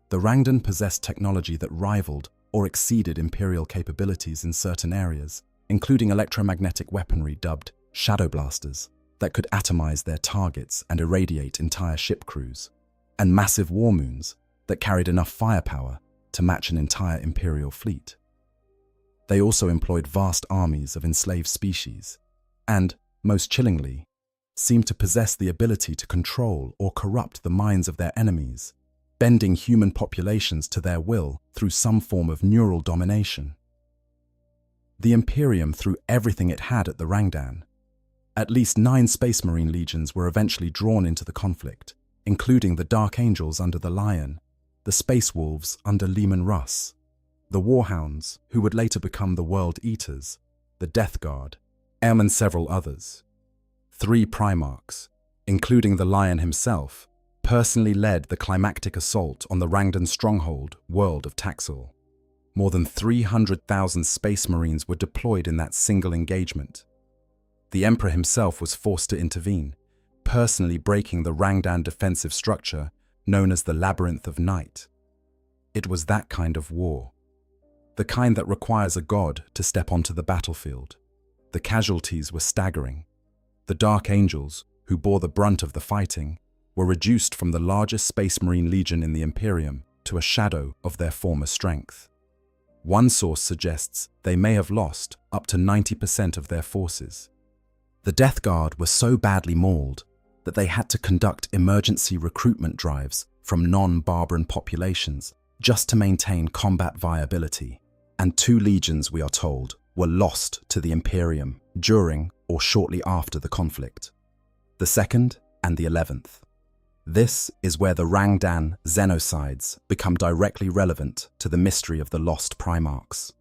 The Rangdan possessed technology that rivaled or exceeded Imperial capabilities in certain areas, including electromagnetic weaponry dubbed shadow blasters that could atomize their targets and irradiate entire ship crews, and massive war moons that carried enough firepower to match an entire Imperial fleet. They also employed vast armies of enslaved species and, most chillingly, seemed to possess the ability to control or corrupt the minds of their enemies, bending human populations to their will through some form of neural domination. The Imperium threw everything it had at the Rangdan. At least 9 Space Marine legions were eventually drawn into the conflict, including the Dark Angels under the Lion, the Space Wolves under Leman Russ, the Warhounds, who would later become the World Eaters, the Death Guard, and several others. 3 Primarchs, including the Lion himself, personally led the climactic assault on the Rangdan stronghold, world of Taxil. More than 300,000 Space Marines were deployed in that single engagement. The Emperor himself was forced to intervene, personally breaking the Rangdan defensive structure known as the Labyrinth of Night. It was that kind of war. The kind that requires a god to step onto the battlefield. The casualties were staggering. The Dark Angels, who bore the brunt of the fighting, were reduced from the largest Space Marine legion in the Imperium to a shadow of their former strength. One source suggests they may have lost up to 90% of their forces. The Death Guard were so badly mauled that they had to conduct emergency recruitment drives from non-Barbaran populations just to maintain combat viability. And 2 legions, we are told, were lost to the Imperium during or shortly after the conflict. The 2nd and the 11th. This is where the Rangdan Xenocides become directly relevant to the mystery of the lost Primarchs.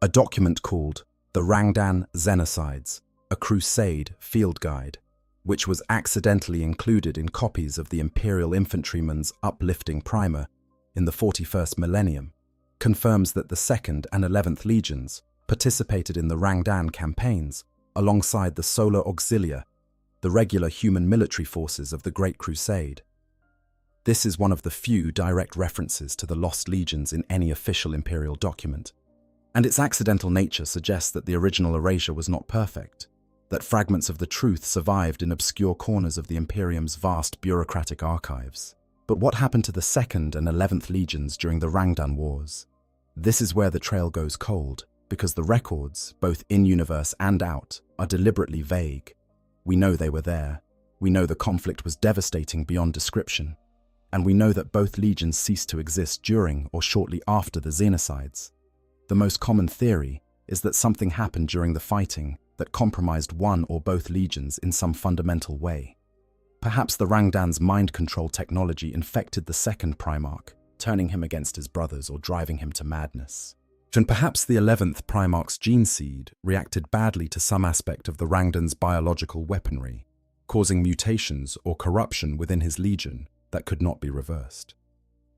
A document called the Rangdan Xenocides, a crusade field guide, which was accidentally included in copies of the Imperial Infantryman's uplifting primer in the 41st Millennium, confirms that the 2nd and 11th Legions participated in the Rangdan campaigns alongside the Solar Auxilia, the regular human military forces of the Great Crusade. This is one of the few direct references to the lost legions in any official Imperial document, and its accidental nature suggests that the original erasure was not perfect, that fragments of the truth survived in obscure corners of the Imperium's vast bureaucratic archives. But what happened to the 2nd and 11th Legions during the Rangdan Wars? This is where the trail goes cold, because the records, both in-universe and out, are deliberately vague. We know they were there, we know the conflict was devastating beyond description, and we know that both legions ceased to exist during or shortly after the Xenocides. The most common theory is that something happened during the fighting that compromised one or both legions in some fundamental way. Perhaps the Rangdan's mind control technology infected the 2nd Primarch, turning him against his brothers or driving him to madness. And perhaps the 11th Primarch's gene seed reacted badly to some aspect of the Rangdan's biological weaponry, causing mutations or corruption within his legion that could not be reversed.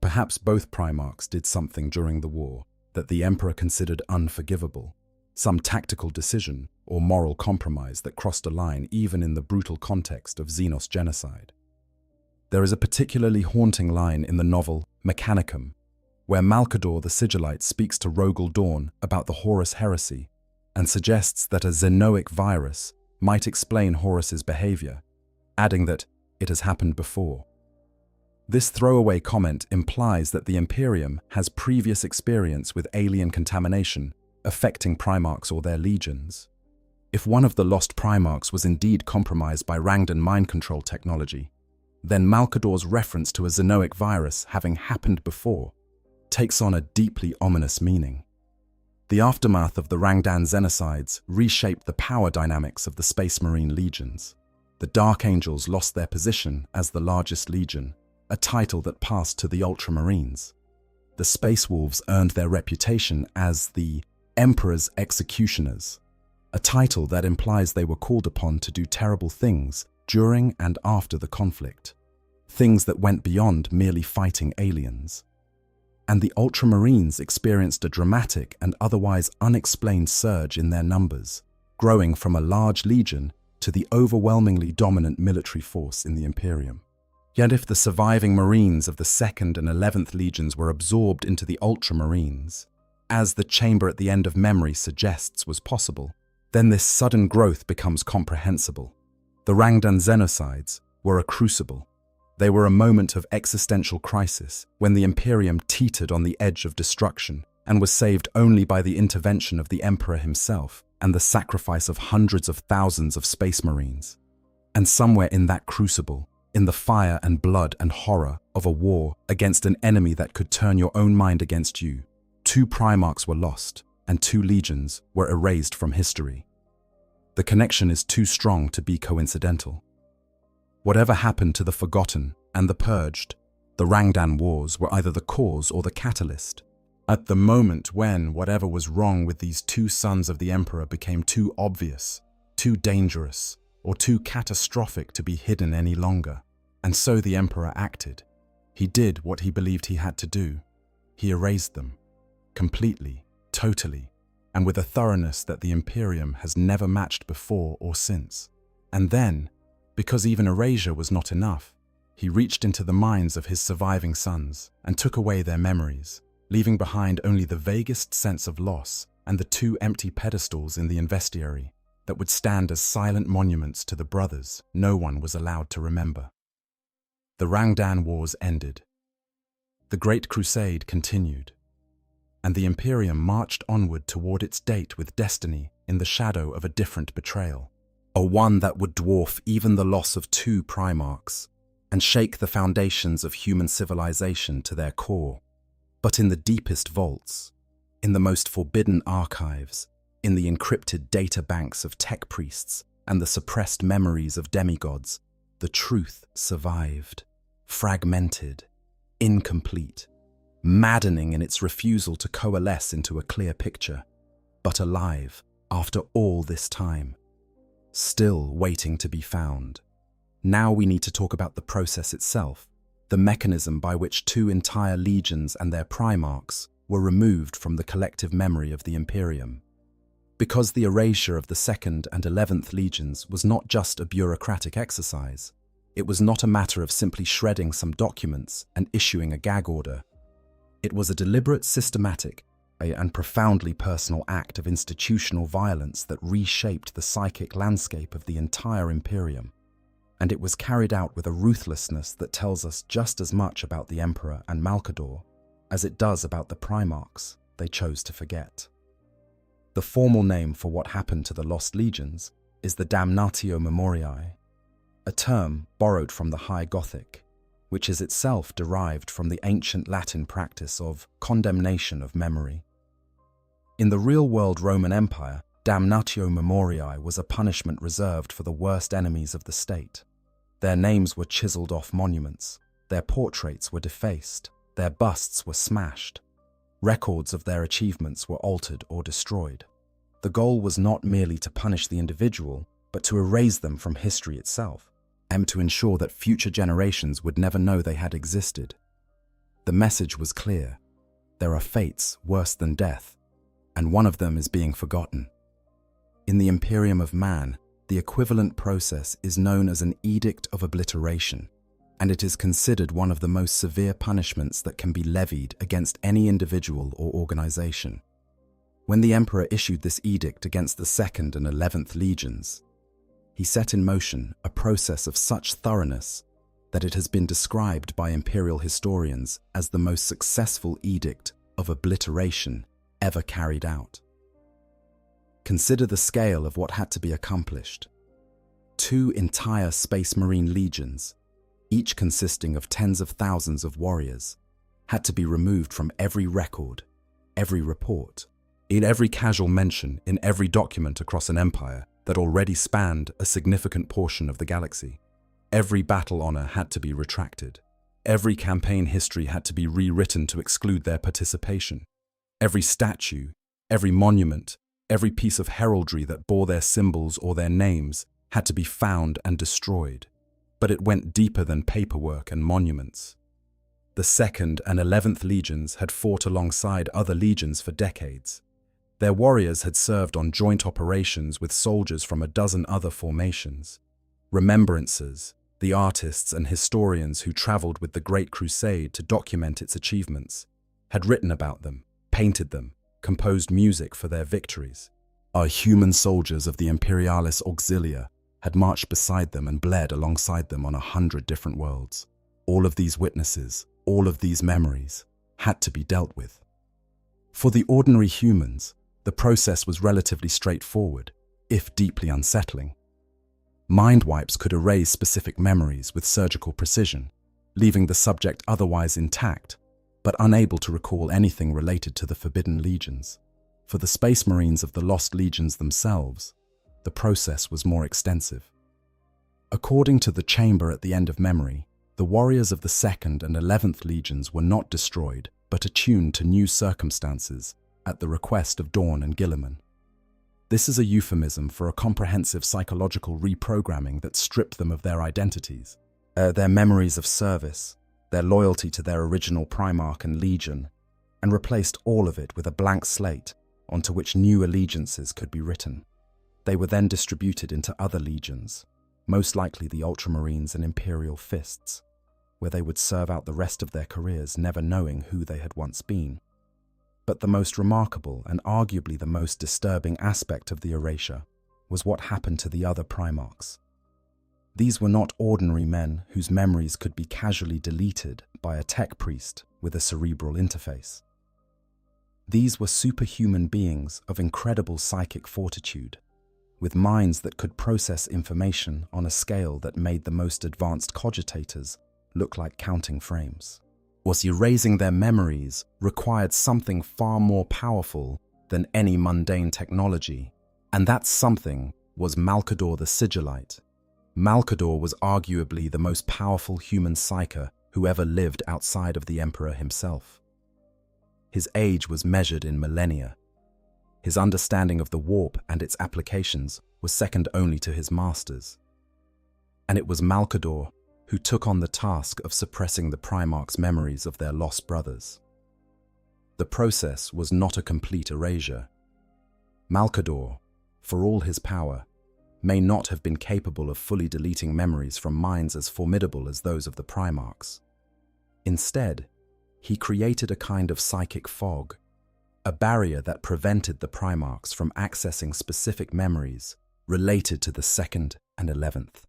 Perhaps both Primarchs did something during the war that the Emperor considered unforgivable, some tactical decision or moral compromise that crossed a line even in the brutal context of Xenos genocide. There is a particularly haunting line in the novel Mechanicum, where Malcador the Sigillite speaks to Rogel Dawn about the Horus heresy and suggests that a xenoic virus might explain Horus's behavior, adding that it has happened before. This throwaway comment implies that the Imperium has previous experience with alien contamination affecting Primarchs or their legions. If one of the lost Primarchs was indeed compromised by Rangdan mind control technology, then Malcador's reference to a xenoic virus having happened before takes on a deeply ominous meaning. The aftermath of the Rangdan Xenocides reshaped the power dynamics of the Space Marine legions. The Dark Angels lost their position as the largest legion, a title that passed to the Ultramarines. The Space Wolves earned their reputation as the Emperor's Executioners, a title that implies they were called upon to do terrible things during and after the conflict, things that went beyond merely fighting aliens. And the Ultramarines experienced a dramatic and otherwise unexplained surge in their numbers, growing from a large legion to the overwhelmingly dominant military force in the Imperium. Yet if the surviving Marines of the 2nd and 11th Legions were absorbed into the Ultramarines, as the chamber at the end of memory suggests was possible, then this sudden growth becomes comprehensible. The Rangdan Xenocides were a crucible. They were a moment of existential crisis when the Imperium teetered on the edge of destruction and was saved only by the intervention of the Emperor himself and the sacrifice of hundreds of thousands of Space Marines. And somewhere in that crucible, in the fire and blood and horror of a war against an enemy that could turn your own mind against you, 2 Primarchs were lost, and 2 legions were erased from history. The connection is too strong to be coincidental. Whatever happened to the forgotten and the purged, the Rangdan Wars were either the cause or the catalyst. At the moment when whatever was wrong with these 2 sons of the Emperor became too obvious, too dangerous, or too catastrophic to be hidden any longer. And so the Emperor acted. He did what he believed he had to do. He erased them. Completely, totally, and with a thoroughness that the Imperium has never matched before or since. And then, because even erasure was not enough, he reached into the minds of his surviving sons and took away their memories, leaving behind only the vaguest sense of loss and the 2 empty pedestals in the investiary that would stand as silent monuments to the brothers no one was allowed to remember. The Rangdan Wars ended. The Great Crusade continued, and the Imperium marched onward toward its date with destiny in the shadow of a different betrayal, a one that would dwarf even the loss of 2 Primarchs and shake the foundations of human civilization to their core. But in the deepest vaults, in the most forbidden archives, in the encrypted data banks of tech priests and the suppressed memories of demigods, the truth survived, fragmented, incomplete, maddening in its refusal to coalesce into a clear picture, but alive after all this time, still waiting to be found. Now we need to talk about the process itself, the mechanism by which 2 entire legions and their Primarchs were removed from the collective memory of the Imperium. Because the erasure of the 2nd and 11th legions was not just a bureaucratic exercise, it was not a matter of simply shredding some documents and issuing a gag order. It was a deliberate, systematic, and profoundly personal act of institutional violence that reshaped the psychic landscape of the entire Imperium. And it was carried out with a ruthlessness that tells us just as much about the Emperor and Malcador as it does about the Primarchs they chose to forget. The formal name for what happened to the Lost Legions is the Damnatio Memoriae, a term borrowed from the High Gothic, which is itself derived from the ancient Latin practice of condemnation of memory. In the real-world Roman Empire, Damnatio Memoriae was a punishment reserved for the worst enemies of the state. Their names were chiseled off monuments, their portraits were defaced, their busts were smashed. Records of their achievements were altered or destroyed. The goal was not merely to punish the individual, but to erase them from history itself, and to ensure that future generations would never know they had existed. The message was clear. There are fates worse than death, and one of them is being forgotten. In the Imperium of Man, the equivalent process is known as an edict of obliteration, and it is considered one of the most severe punishments that can be levied against any individual or organization. When the Emperor issued this edict against the 2nd and 11th legions, he set in motion a process of such thoroughness that it has been described by imperial historians as the most successful edict of obliteration ever carried out. Consider the scale of what had to be accomplished. 2 entire Space Marine legions, each consisting of tens of thousands of warriors, had to be removed from every record, every report, in every casual mention in every document across an empire that already spanned a significant portion of the galaxy. Every battle honor had to be retracted. Every campaign history had to be rewritten to exclude their participation. Every statue, every monument, every piece of heraldry that bore their symbols or their names had to be found and destroyed. But it went deeper than paperwork and monuments. The 2nd and 11th legions had fought alongside other legions for decades. Their warriors had served on joint operations with soldiers from a dozen other formations. Remembrancers, the artists and historians who traveled with the Great Crusade to document its achievements, had written about them, painted them, composed music for their victories. Our human soldiers of the Imperialis Auxilia had marched beside them and bled alongside them on 100 different worlds. All of these witnesses, all of these memories, had to be dealt with. For the ordinary humans, the process was relatively straightforward, if deeply unsettling. Mind wipes could erase specific memories with surgical precision, leaving the subject otherwise intact, but unable to recall anything related to the Forbidden Legions. For the Space Marines of the Lost Legions themselves, the process was more extensive. According to the chamber at the end of memory, the warriors of the 2nd and 11th Legions were not destroyed, but attuned to new circumstances at the request of Dawn and Gilliman. This is a euphemism for a comprehensive psychological reprogramming that stripped them of their identities, their memories of service, their loyalty to their original Primarch and Legion, and replaced all of it with a blank slate onto which new allegiances could be written. They were then distributed into other legions, most likely the Ultramarines and Imperial Fists, where they would serve out the rest of their careers never knowing who they had once been. But the most remarkable and arguably the most disturbing aspect of the erasure was what happened to the other Primarchs. These were not ordinary men whose memories could be casually deleted by a tech priest with a cerebral interface. These were superhuman beings of incredible psychic fortitude, with minds that could process information on a scale that made the most advanced cogitators look like counting frames. Was erasing their memories required something far more powerful than any mundane technology, and that something was Malcador the Sigillite. Malcador was arguably the most powerful human psyker who ever lived outside of the Emperor himself. His age was measured in millennia. His understanding of the warp and its applications was second only to his masters. And it was Malcador who took on the task of suppressing the Primarchs' memories of their lost brothers. The process was not a complete erasure. Malcador, for all his power, may not have been capable of fully deleting memories from minds as formidable as those of the Primarchs. Instead, he created a kind of psychic fog, a barrier that prevented the Primarchs from accessing specific memories related to the 2nd and 11th.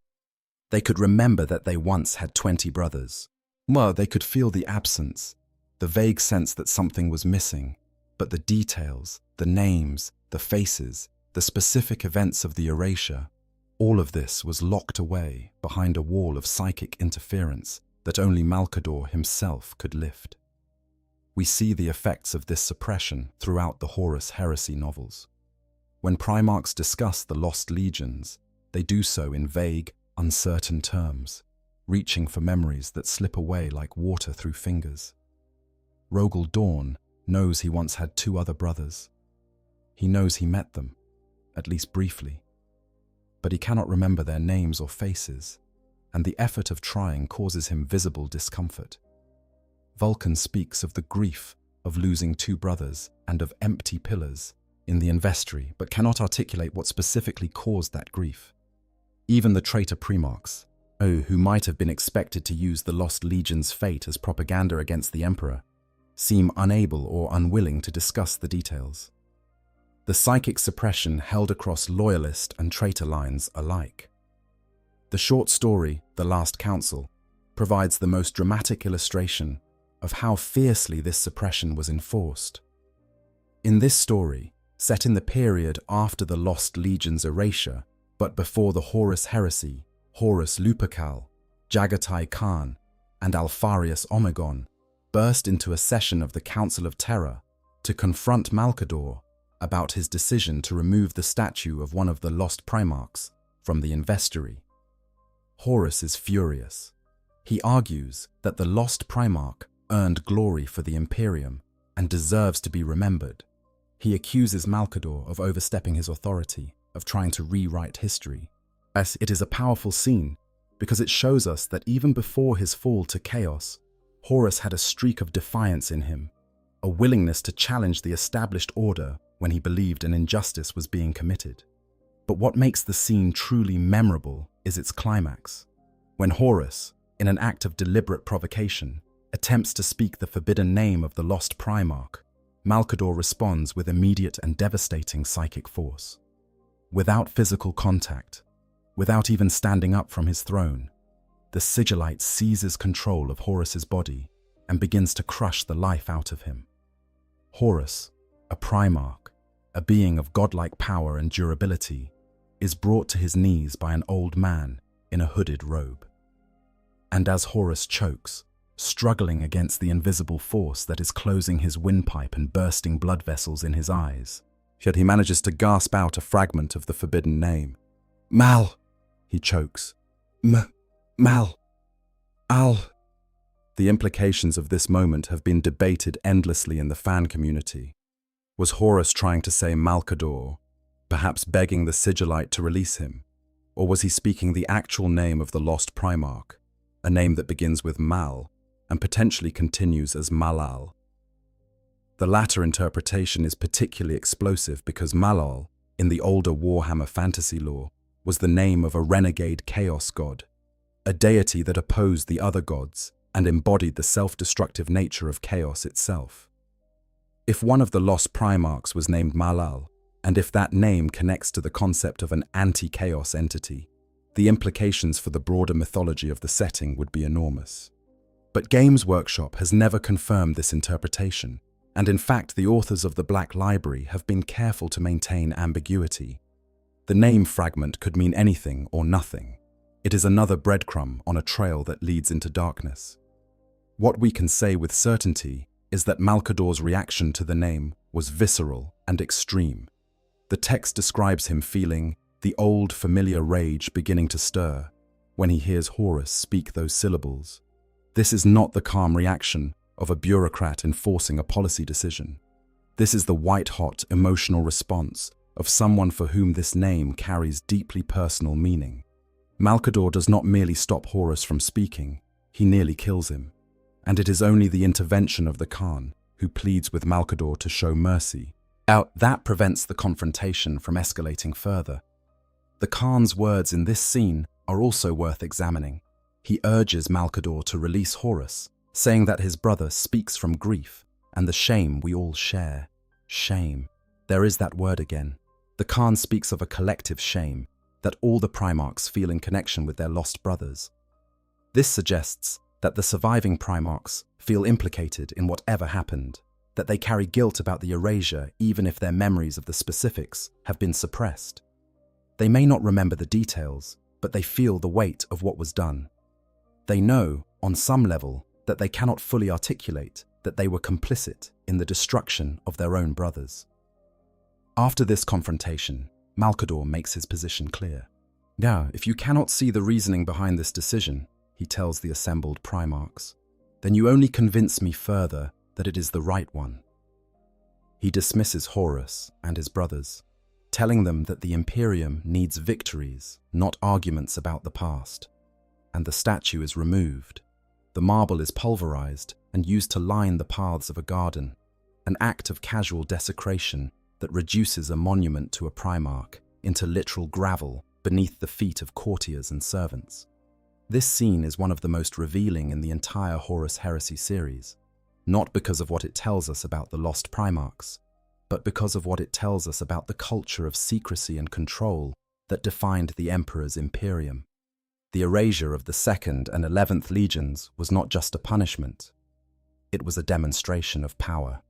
They could remember that they once had 20 brothers. Well, they could feel the absence, the vague sense that something was missing, but the details, the names, the faces, the specific events of the erasure, all of this was locked away behind a wall of psychic interference that only Malcador himself could lift. We see the effects of this suppression throughout the Horus Heresy novels. When Primarchs discuss the Lost Legions, they do so in vague, uncertain terms, reaching for memories that slip away like water through fingers. Rogel Dawn knows he once had 2 other brothers. He knows he met them, at least briefly, but he cannot remember their names or faces, and the effort of trying causes him visible discomfort. Vulcan speaks of the grief of losing 2 brothers and of empty pillars in the Investory, but cannot articulate what specifically caused that grief. Even the traitor Primarchs, who might have been expected to use the Lost Legion's fate as propaganda against the Emperor, seem unable or unwilling to discuss the details. The psychic suppression held across loyalist and traitor lines alike. The short story, The Last Council, provides the most dramatic illustration of how fiercely this suppression was enforced. In this story, set in the period after the Lost Legion's erasure, but before the Horus Heresy, Horus Lupercal, Jagatai Khan, and Alfarius Omegon burst into a session of the Council of Terror to confront Malcador about his decision to remove the statue of one of the lost Primarchs from the Investory. Horus is furious. He argues that the lost Primarch earned glory for the Imperium and deserves to be remembered. He accuses Malcador of overstepping his authority, of trying to rewrite history. As it is a powerful scene because it shows us that even before his fall to chaos, Horus had a streak of defiance in him, a willingness to challenge the established order when he believed an injustice was being committed. But what makes the scene truly memorable is its climax, when Horus, in an act of deliberate provocation, attempts to speak the forbidden name of the lost Primarch. Malcador responds with immediate and devastating psychic force. Without physical contact, without even standing up from his throne, the Sigillite seizes control of Horus's body and begins to crush the life out of him. Horus, a Primarch, a being of godlike power and durability, is brought to his knees by an old man in a hooded robe. And as Horus chokes, struggling against the invisible force that is closing his windpipe and bursting blood vessels in his eyes, yet he manages to gasp out a fragment of the forbidden name. "Mal," he chokes. Mal. Al. The implications of this moment have been debated endlessly in the fan community. Was Horus trying to say Malcador, perhaps begging the Sigillite to release him? Or was he speaking the actual name of the lost Primarch, a name that begins with Mal and potentially continues as Malal? The latter interpretation is particularly explosive because Malal, in the older Warhammer fantasy lore, was the name of a renegade chaos god, a deity that opposed the other gods and embodied the self-destructive nature of chaos itself. If one of the lost Primarchs was named Malal, and if that name connects to the concept of an anti-chaos entity, the implications for the broader mythology of the setting would be enormous. But Games Workshop has never confirmed this interpretation, and in fact the authors of the Black Library have been careful to maintain ambiguity. The name fragment could mean anything or nothing. It is another breadcrumb on a trail that leads into darkness. What we can say with certainty is that Malcador's reaction to the name was visceral and extreme. The text describes him feeling the old familiar rage beginning to stir when he hears Horus speak those syllables. This is not the calm reaction of a bureaucrat enforcing a policy decision. This is the white-hot emotional response of someone for whom this name carries deeply personal meaning. Malcador does not merely stop Horus from speaking, he nearly kills him. And it is only the intervention of the Khan who pleads with Malcador to show mercy. That prevents the confrontation from escalating further. The Khan's words in this scene are also worth examining. He urges Malcador to release Horus, saying that his brother speaks from grief and the shame we all share. Shame. There is that word again. The Khan speaks of a collective shame that all the Primarchs feel in connection with their lost brothers. This suggests that the surviving Primarchs feel implicated in whatever happened, that they carry guilt about the erasure even if their memories of the specifics have been suppressed. They may not remember the details, but they feel the weight of what was done. They know, on some level, that they cannot fully articulate that they were complicit in the destruction of their own brothers. After this confrontation, Malcador makes his position clear. Now, if you cannot see the reasoning behind this decision, he tells the assembled Primarchs, then you only convince me further that it is the right one. He dismisses Horus and his brothers, telling them that the Imperium needs victories, not arguments about the past. And the statue is removed. The marble is pulverized and used to line the paths of a garden, an act of casual desecration that reduces a monument to a Primarch into literal gravel beneath the feet of courtiers and servants. This scene is one of the most revealing in the entire Horus Heresy series, not because of what it tells us about the lost Primarchs, but because of what it tells us about the culture of secrecy and control that defined the Emperor's Imperium. The erasure of the 2nd and 11th Legions was not just a punishment, it was a demonstration of power.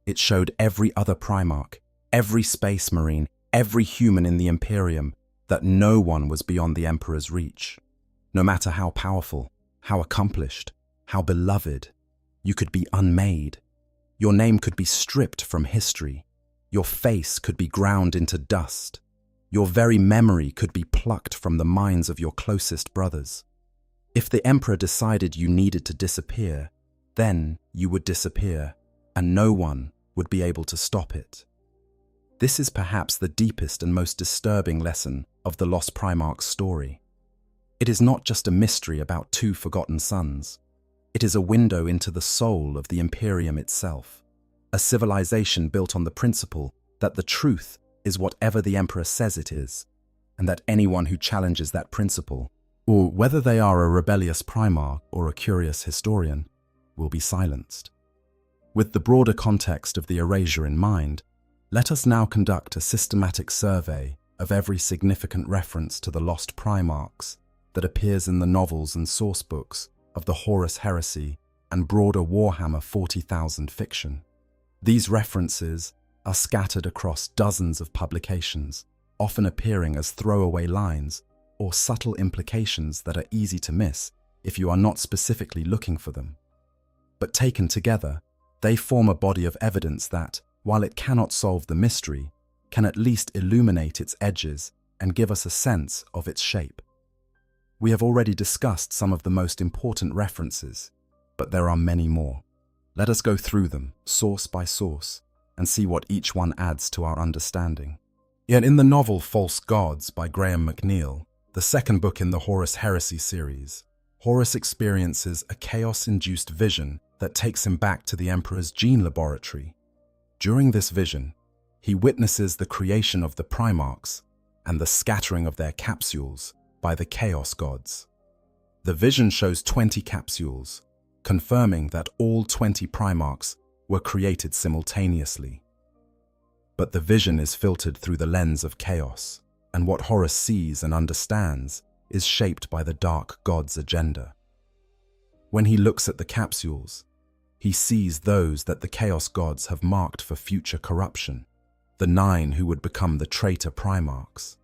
It showed every other Primarch, every Space Marine, every human in the Imperium that no one was beyond the Emperor's reach. No matter how powerful, how accomplished, how beloved, you could be unmade. Your name could be stripped from history. Your face could be ground into dust. Your very memory could be plucked from the minds of your closest brothers. If the Emperor decided you needed to disappear, then you would disappear, and no one would be able to stop it. This is perhaps the deepest and most disturbing lesson of the Lost Primarch's story. It is not just a mystery about two forgotten sons. It is a window into the soul of the Imperium itself, a civilization built on the principle that the truth is whatever the Emperor says it is, and that anyone who challenges that principle, or whether they are a rebellious Primarch or a curious historian, will be silenced. With the broader context of the erasure in mind, let us now conduct a systematic survey of every significant reference to the lost Primarchs that appears in the novels and sourcebooks of the Horus Heresy and broader Warhammer 40,000 fiction. These references are scattered across dozens of publications, often appearing as throwaway lines or subtle implications that are easy to miss if you are not specifically looking for them. But taken together, they form a body of evidence that, while it cannot solve the mystery, can at least illuminate its edges and give us a sense of its shape. We have already discussed some of the most important references, but there are many more. Let us go through them, source by source, and see what each one adds to our understanding. Yet in the novel False Gods by Graham McNeill, the second book in the Horus Heresy series, Horus experiences a chaos-induced vision that takes him back to the Emperor's gene laboratory. During this vision, he witnesses the creation of the Primarchs and the scattering of their capsules by the Chaos Gods. The vision shows 20 capsules, confirming that all 20 Primarchs were created simultaneously. But the vision is filtered through the lens of chaos, and what Horus sees and understands is shaped by the Dark God's agenda. When he looks at the capsules, he sees those that the Chaos Gods have marked for future corruption, the 9 who would become the traitor Primarchs.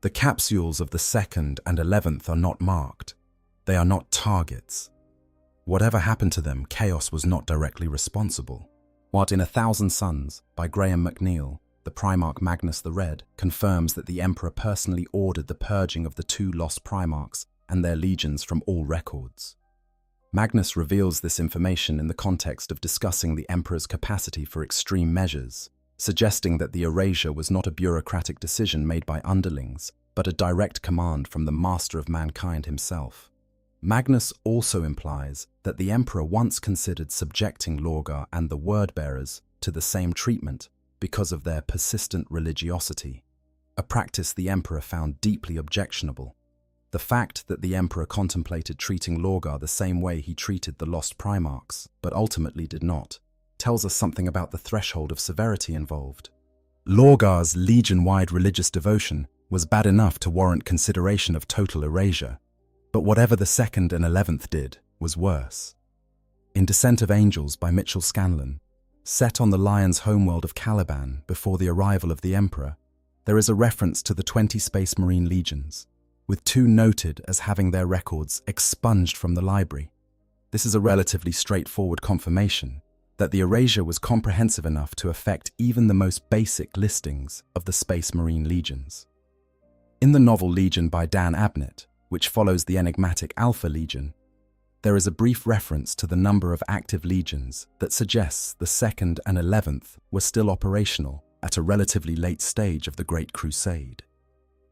The capsules of the 2nd and 11th are not marked. They are not targets. Whatever happened to them, Chaos was not directly responsible. While in 1,000 Suns by Graham McNeill, the Primarch Magnus the Red confirms that the Emperor personally ordered the purging of the 2 lost Primarchs and their legions from all records. Magnus reveals this information in the context of discussing the Emperor's capacity for extreme measures, suggesting that the erasure was not a bureaucratic decision made by underlings, but a direct command from the master of mankind himself. Magnus also implies that the Emperor once considered subjecting Lorgar and the Word-bearers to the same treatment because of their persistent religiosity, a practice the Emperor found deeply objectionable. The fact that the Emperor contemplated treating Lorgar the same way he treated the lost Primarchs, but ultimately did not, tells us something about the threshold of severity involved. Lorgar's legion-wide religious devotion was bad enough to warrant consideration of total erasure, but whatever the 2nd and 11th did was worse. In Descent of Angels by Mitchell Scanlon, set on the Lion's homeworld of Caliban before the arrival of the Emperor, there is a reference to the 20 Space Marine legions, with 2 noted as having their records expunged from the library. This is a relatively straightforward confirmation that the erasure was comprehensive enough to affect even the most basic listings of the Space Marine legions. In the novel Legion by Dan Abnett, which follows the enigmatic Alpha Legion, there is a brief reference to the number of active legions that suggests the 2nd and 11th were still operational at a relatively late stage of the Great Crusade.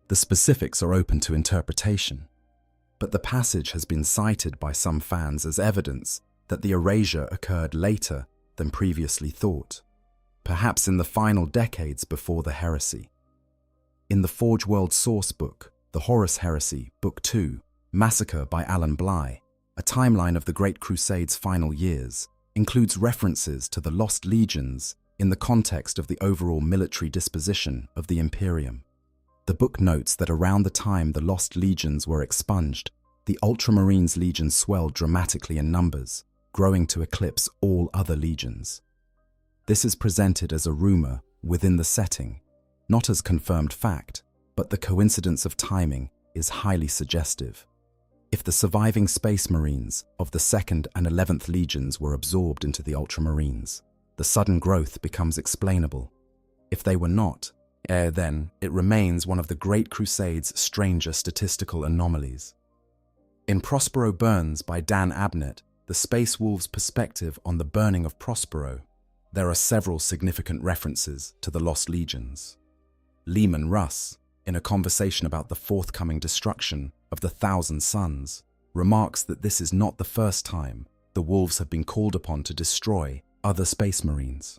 The specifics are open to interpretation, but the passage has been cited by some fans as evidence that the erasure occurred later than previously thought, perhaps in the final decades before the heresy. In the Forge World sourcebook, The Horus Heresy, Book 2, Massacre by Alan Bligh, a timeline of the Great Crusade's final years, includes references to the lost legions in the context of the overall military disposition of the Imperium. The book notes that around the time the lost legions were expunged, the Ultramarines' legion swelled dramatically in numbers, growing to eclipse all other legions. This is presented as a rumor within the setting, not as confirmed fact, but the coincidence of timing is highly suggestive. If the surviving Space Marines of the 2nd and 11th Legions were absorbed into the Ultramarines, the sudden growth becomes explainable. If they were not, then it remains one of the Great Crusade's stranger statistical anomalies. In Prospero Burns by Dan Abnett, The Space Wolves' Perspective on the Burning of Prospero, there are several significant references to the Lost Legions. Lehman Russ, in a conversation about the forthcoming destruction of the 1,000 Suns, remarks that this is not the first time the Wolves have been called upon to destroy other Space Marines.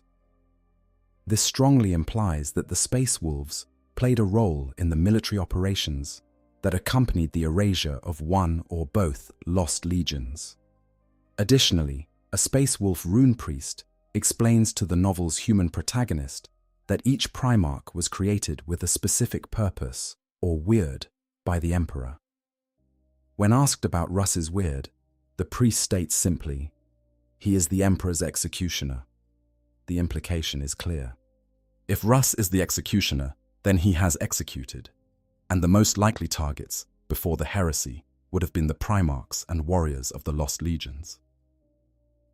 This strongly implies that the Space Wolves played a role in the military operations that accompanied the erasure of one or both lost legions. Additionally, a Space Wolf rune priest explains to the novel's human protagonist that each Primarch was created with a specific purpose, or weird, by the Emperor. When asked about Russ's weird, the priest states simply, "He is the Emperor's executioner." The implication is clear. If Russ is the executioner, then he has executed, and the most likely targets before the heresy would have been the Primarchs and warriors of the Lost Legions.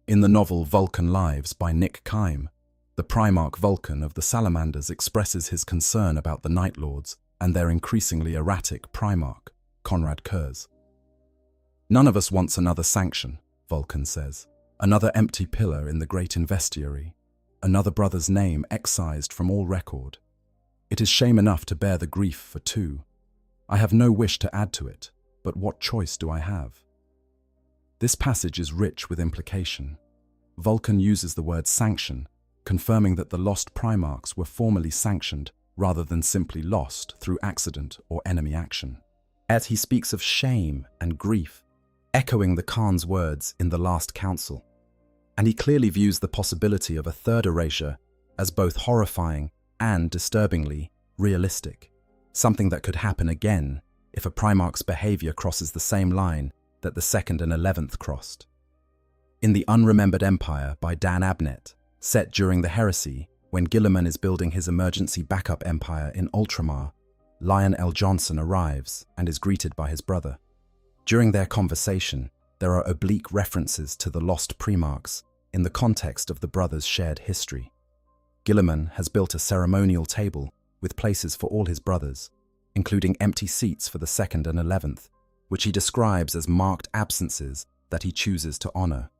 In the novel Vulcan Lives by Nick Kime, the Primarch Vulcan of the Salamanders expresses his concern about the Night Lords and their increasingly erratic Primarch, Conrad Kurz. "None of us wants another sanction," Vulcan says, "another empty pillar in the great investiary, another brother's name excised from all record. It is shame enough to bear the grief for two. I have no wish to add to it, but what choice do I have?" This passage is rich with implication. Vulcan uses the word sanction, confirming that the lost Primarchs were formally sanctioned rather than simply lost through accident or enemy action. As he speaks of shame and grief, echoing the Khan's words in the Last Council, and he clearly views the possibility of a third erasure as both horrifying and disturbingly realistic, something that could happen again if a Primarch's behavior crosses the same line that the 2nd and 11th crossed. In The Unremembered Empire by Dan Abnett, set during the heresy when Guilliman is building his emergency backup empire in Ultramar, Lion L. Johnson arrives and is greeted by his brother. During their conversation, there are oblique references to the lost Primarchs in the context of the brothers' shared history. Guilliman has built a ceremonial table with places for all his brothers, including empty seats for the 2nd and 11th, which he describes as marked absences that he chooses to honor.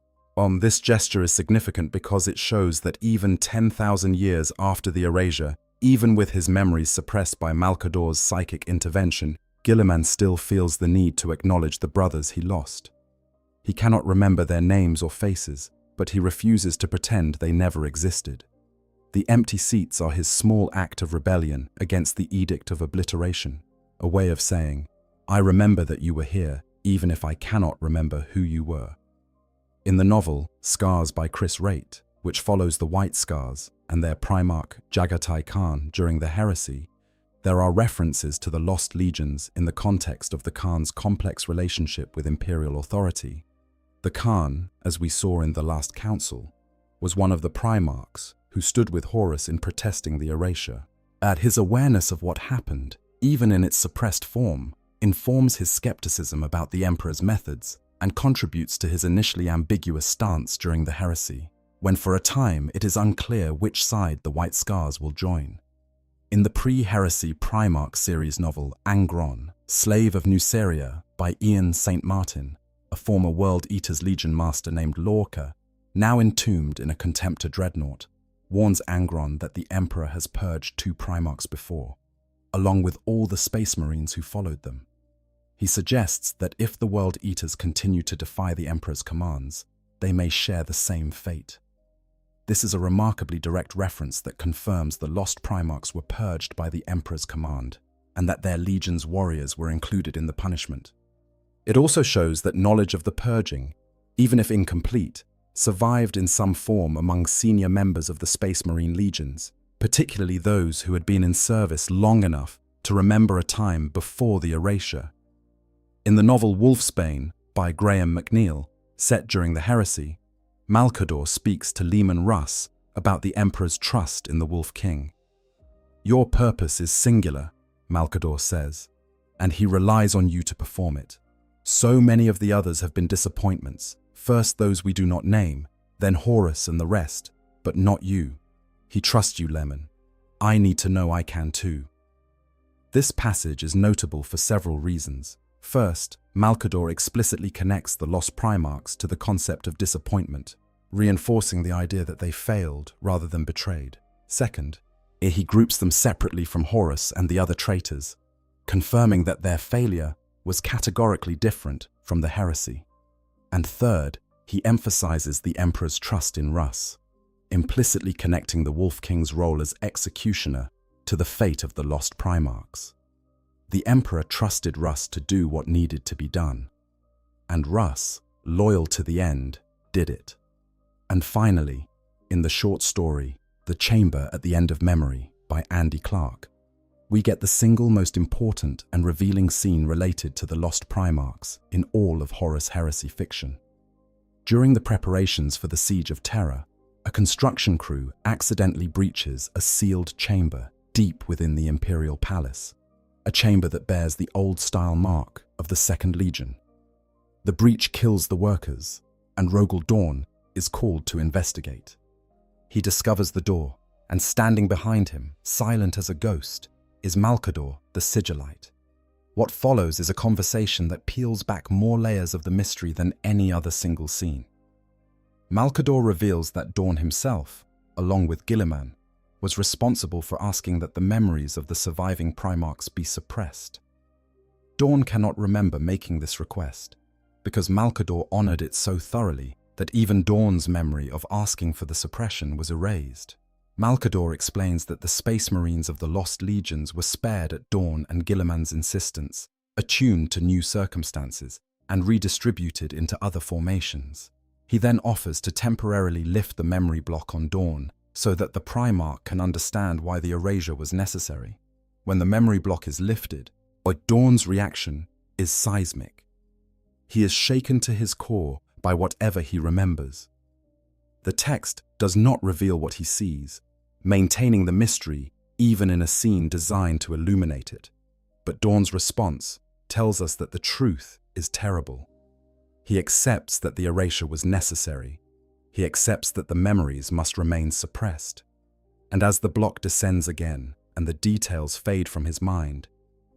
This gesture is significant because it shows that even 10,000 years after the erasure, even with his memories suppressed by Malcador's psychic intervention, Guilliman still feels the need to acknowledge the brothers he lost. He cannot remember their names or faces, but he refuses to pretend they never existed. The empty seats are his small act of rebellion against the edict of obliteration, a way of saying, "I remember that you were here, even if I cannot remember who you were." In the novel Scars by Chris Raitt, which follows the White Scars and their Primarch Jagatai Khan during the heresy, there are references to the Lost Legions in the context of the Khan's complex relationship with imperial authority. The Khan, as we saw in the Last Council, was one of the Primarchs who stood with Horus in protesting the erasure. His awareness of what happened, even in its suppressed form, informs his skepticism about the Emperor's methods and contributes to his initially ambiguous stance during the heresy, when for a time it is unclear which side the White Scars will join. In the pre-heresy Primarch series novel Angron, Slave of Nuceria by Ian St. Martin, a former World Eaters Legion master named Lorca, now entombed in a Contemptor dreadnought, warns Angron that the Emperor has purged 2 Primarchs before, along with all the Space Marines who followed them. He suggests that if the World Eaters continue to defy the Emperor's commands, they may share the same fate. This is a remarkably direct reference that confirms the lost Primarchs were purged by the Emperor's command, and that their legion's warriors were included in the punishment. It also shows that knowledge of the purging, even if incomplete, survived in some form among senior members of the Space Marine legions, particularly those who had been in service long enough to remember a time before the erasure. In the novel Wolfsbane by Graham McNeill, set during the heresy, Malcador speaks to Leman Russ about the Emperor's trust in the Wolf King. "Your purpose is singular," Malcador says, "and he relies on you to perform it. So many of the others have been disappointments, first those we do not name, then Horus and the rest, but not you. He trusts you, Lemon. I need to know I can too." This passage is notable for several reasons. First, Malcador explicitly connects the lost Primarchs to the concept of disappointment, reinforcing the idea that they failed rather than betrayed. Second, he groups them separately from Horus and the other traitors, confirming that their failure was categorically different from the heresy. And third, he emphasizes the Emperor's trust in Russ, implicitly connecting the Wolf King's role as executioner to the fate of the lost Primarchs. The Emperor trusted Russ to do what needed to be done, and Russ, loyal to the end, did it. And finally, in the short story, The Chamber at the End of Memory by Andy Clark, we get the single most important and revealing scene related to the lost Primarchs in all of Horus Heresy fiction. During the preparations for the Siege of Terra, a construction crew accidentally breaches a sealed chamber deep within the Imperial Palace, a chamber that bears the old-style mark of the Second Legion. The breach kills the workers, and Rogel Dawn is called to investigate. He discovers the door, and standing behind him, silent as a ghost, is Malcador, the Sigillite. What follows is a conversation that peels back more layers of the mystery than any other single scene. Malcador reveals that Dawn himself, along with Guilliman, was responsible for asking that the memories of the surviving Primarchs be suppressed. Dawn cannot remember making this request, because Malcador honored it so thoroughly that even Dawn's memory of asking for the suppression was erased. Malcador explains that the Space Marines of the Lost Legions were spared at Dawn and Guilliman's insistence, attuned to new circumstances, and redistributed into other formations. He then offers to temporarily lift the memory block on Dawn so that the Primarch can understand why the erasure was necessary. When the memory block is lifted, Dawn's reaction is seismic. He is shaken to his core by whatever he remembers. The text does not reveal what he sees, maintaining the mystery even in a scene designed to illuminate it. But Dawn's response tells us that the truth is terrible. He accepts that the erasure was necessary. He accepts that the memories must remain suppressed. And as the block descends again and the details fade from his mind,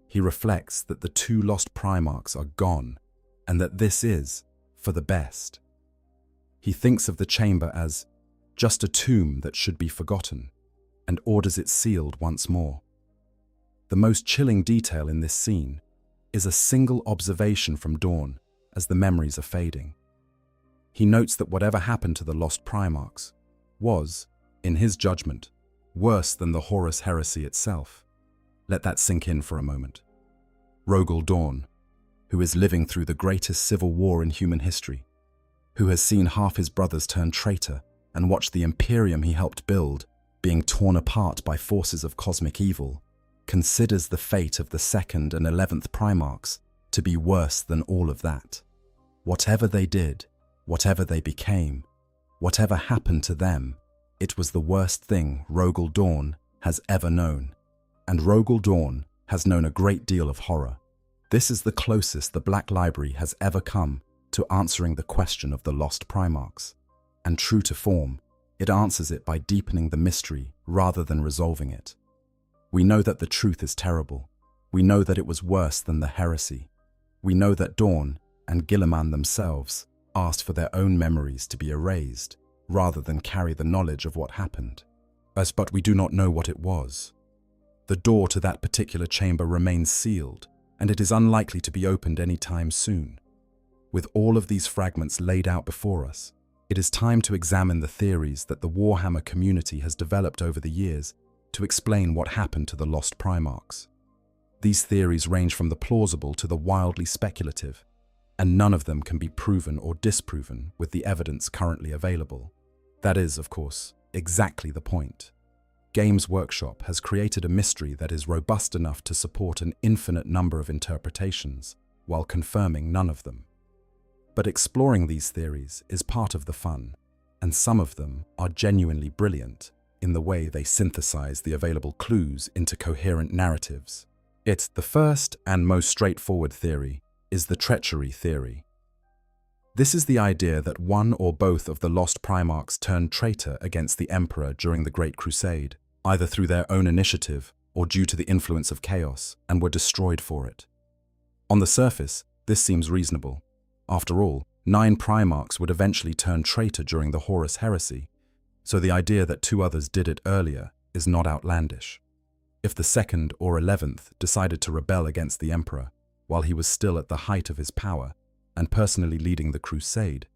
he reflects that the two lost Primarchs are gone and that this is for the best. He thinks of the chamber as just a tomb that should be forgotten and orders it sealed once more. The most chilling detail in this scene is a single observation from Dawn as the memories are fading. He notes that whatever happened to the lost Primarchs was, in his judgment, worse than the Horus heresy itself. Let that sink in for a moment. Rogel Dawn, who is living through the greatest civil war in human history, who has seen half his brothers turn traitor and watched the Imperium he helped build being torn apart by forces of cosmic evil, considers the fate of the 2nd and 11th Primarchs to be worse than all of that. Whatever they did, whatever they became, whatever happened to them, it was the worst thing Rogel Dawn has ever known. And Rogel Dawn has known a great deal of horror. This is the closest the Black Library has ever come to answering the question of the lost Primarchs. And true to form, it answers it by deepening the mystery rather than resolving it. We know that the truth is terrible. We know that it was worse than the heresy. We know that Dawn and Guilliman themselves asked for their own memories to be erased rather than carry the knowledge of what happened. But we do not know what it was. The door to that particular chamber remains sealed, and it is unlikely to be opened any time soon. With all of these fragments laid out before us, it is time to examine the theories that the Warhammer community has developed over the years to explain what happened to the lost Primarchs. These theories range from the plausible to the wildly speculative, and none of them can be proven or disproven with the evidence currently available. That is, of course, exactly the point. Games Workshop has created a mystery that is robust enough to support an infinite number of interpretations, while confirming none of them. But exploring these theories is part of the fun, and some of them are genuinely brilliant in the way they synthesize the available clues into coherent narratives. The first and most straightforward theory is the treachery theory. This is the idea that one or both of the lost Primarchs turned traitor against the Emperor during the Great Crusade, either through their own initiative or due to the influence of chaos, and were destroyed for it. On the surface, this seems reasonable. After all, 9 Primarchs would eventually turn traitor during the Horus heresy, so the idea that 2 others did it earlier is not outlandish. If the 2nd or 11th decided to rebel against the Emperor while he was still at the height of his power and personally leading the crusade,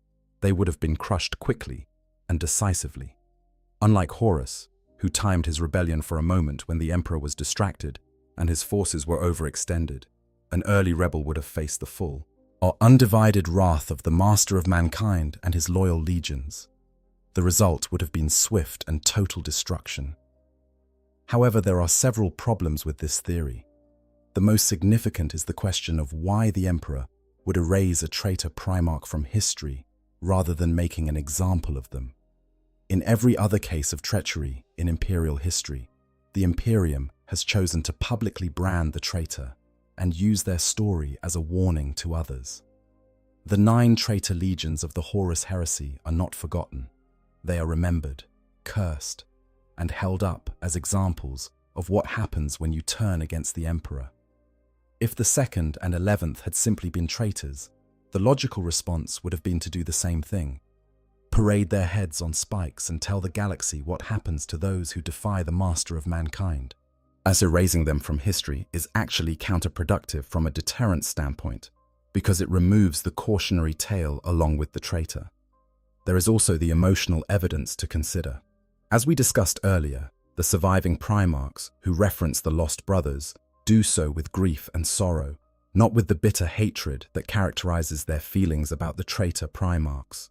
they would have been crushed quickly and decisively. Unlike Horus, who timed his rebellion for a moment when the Emperor was distracted and his forces were overextended, an early rebel would have faced the full or undivided wrath of the master of mankind and his loyal legions. The result would have been swift and total destruction. However, there are several problems with this theory. The most significant is the question of why the Emperor would erase a traitor Primarch from history rather than making an example of them. In every other case of treachery in Imperial history, the Imperium has chosen to publicly brand the traitor and use their story as a warning to others. The 9 traitor legions of the Horus heresy are not forgotten. They are remembered, cursed, and held up as examples of what happens when you turn against the Emperor. If the 2nd and 11th had simply been traitors, the logical response would have been to do the same thing. Parade their heads on spikes and tell the galaxy what happens to those who defy the master of mankind, as erasing them from history is actually counterproductive from a deterrent standpoint, because it removes the cautionary tale along with the traitor. There is also the emotional evidence to consider. As we discussed earlier, the surviving Primarchs, who reference the lost brothers, do so with grief and sorrow, not with the bitter hatred that characterizes their feelings about the traitor Primarchs.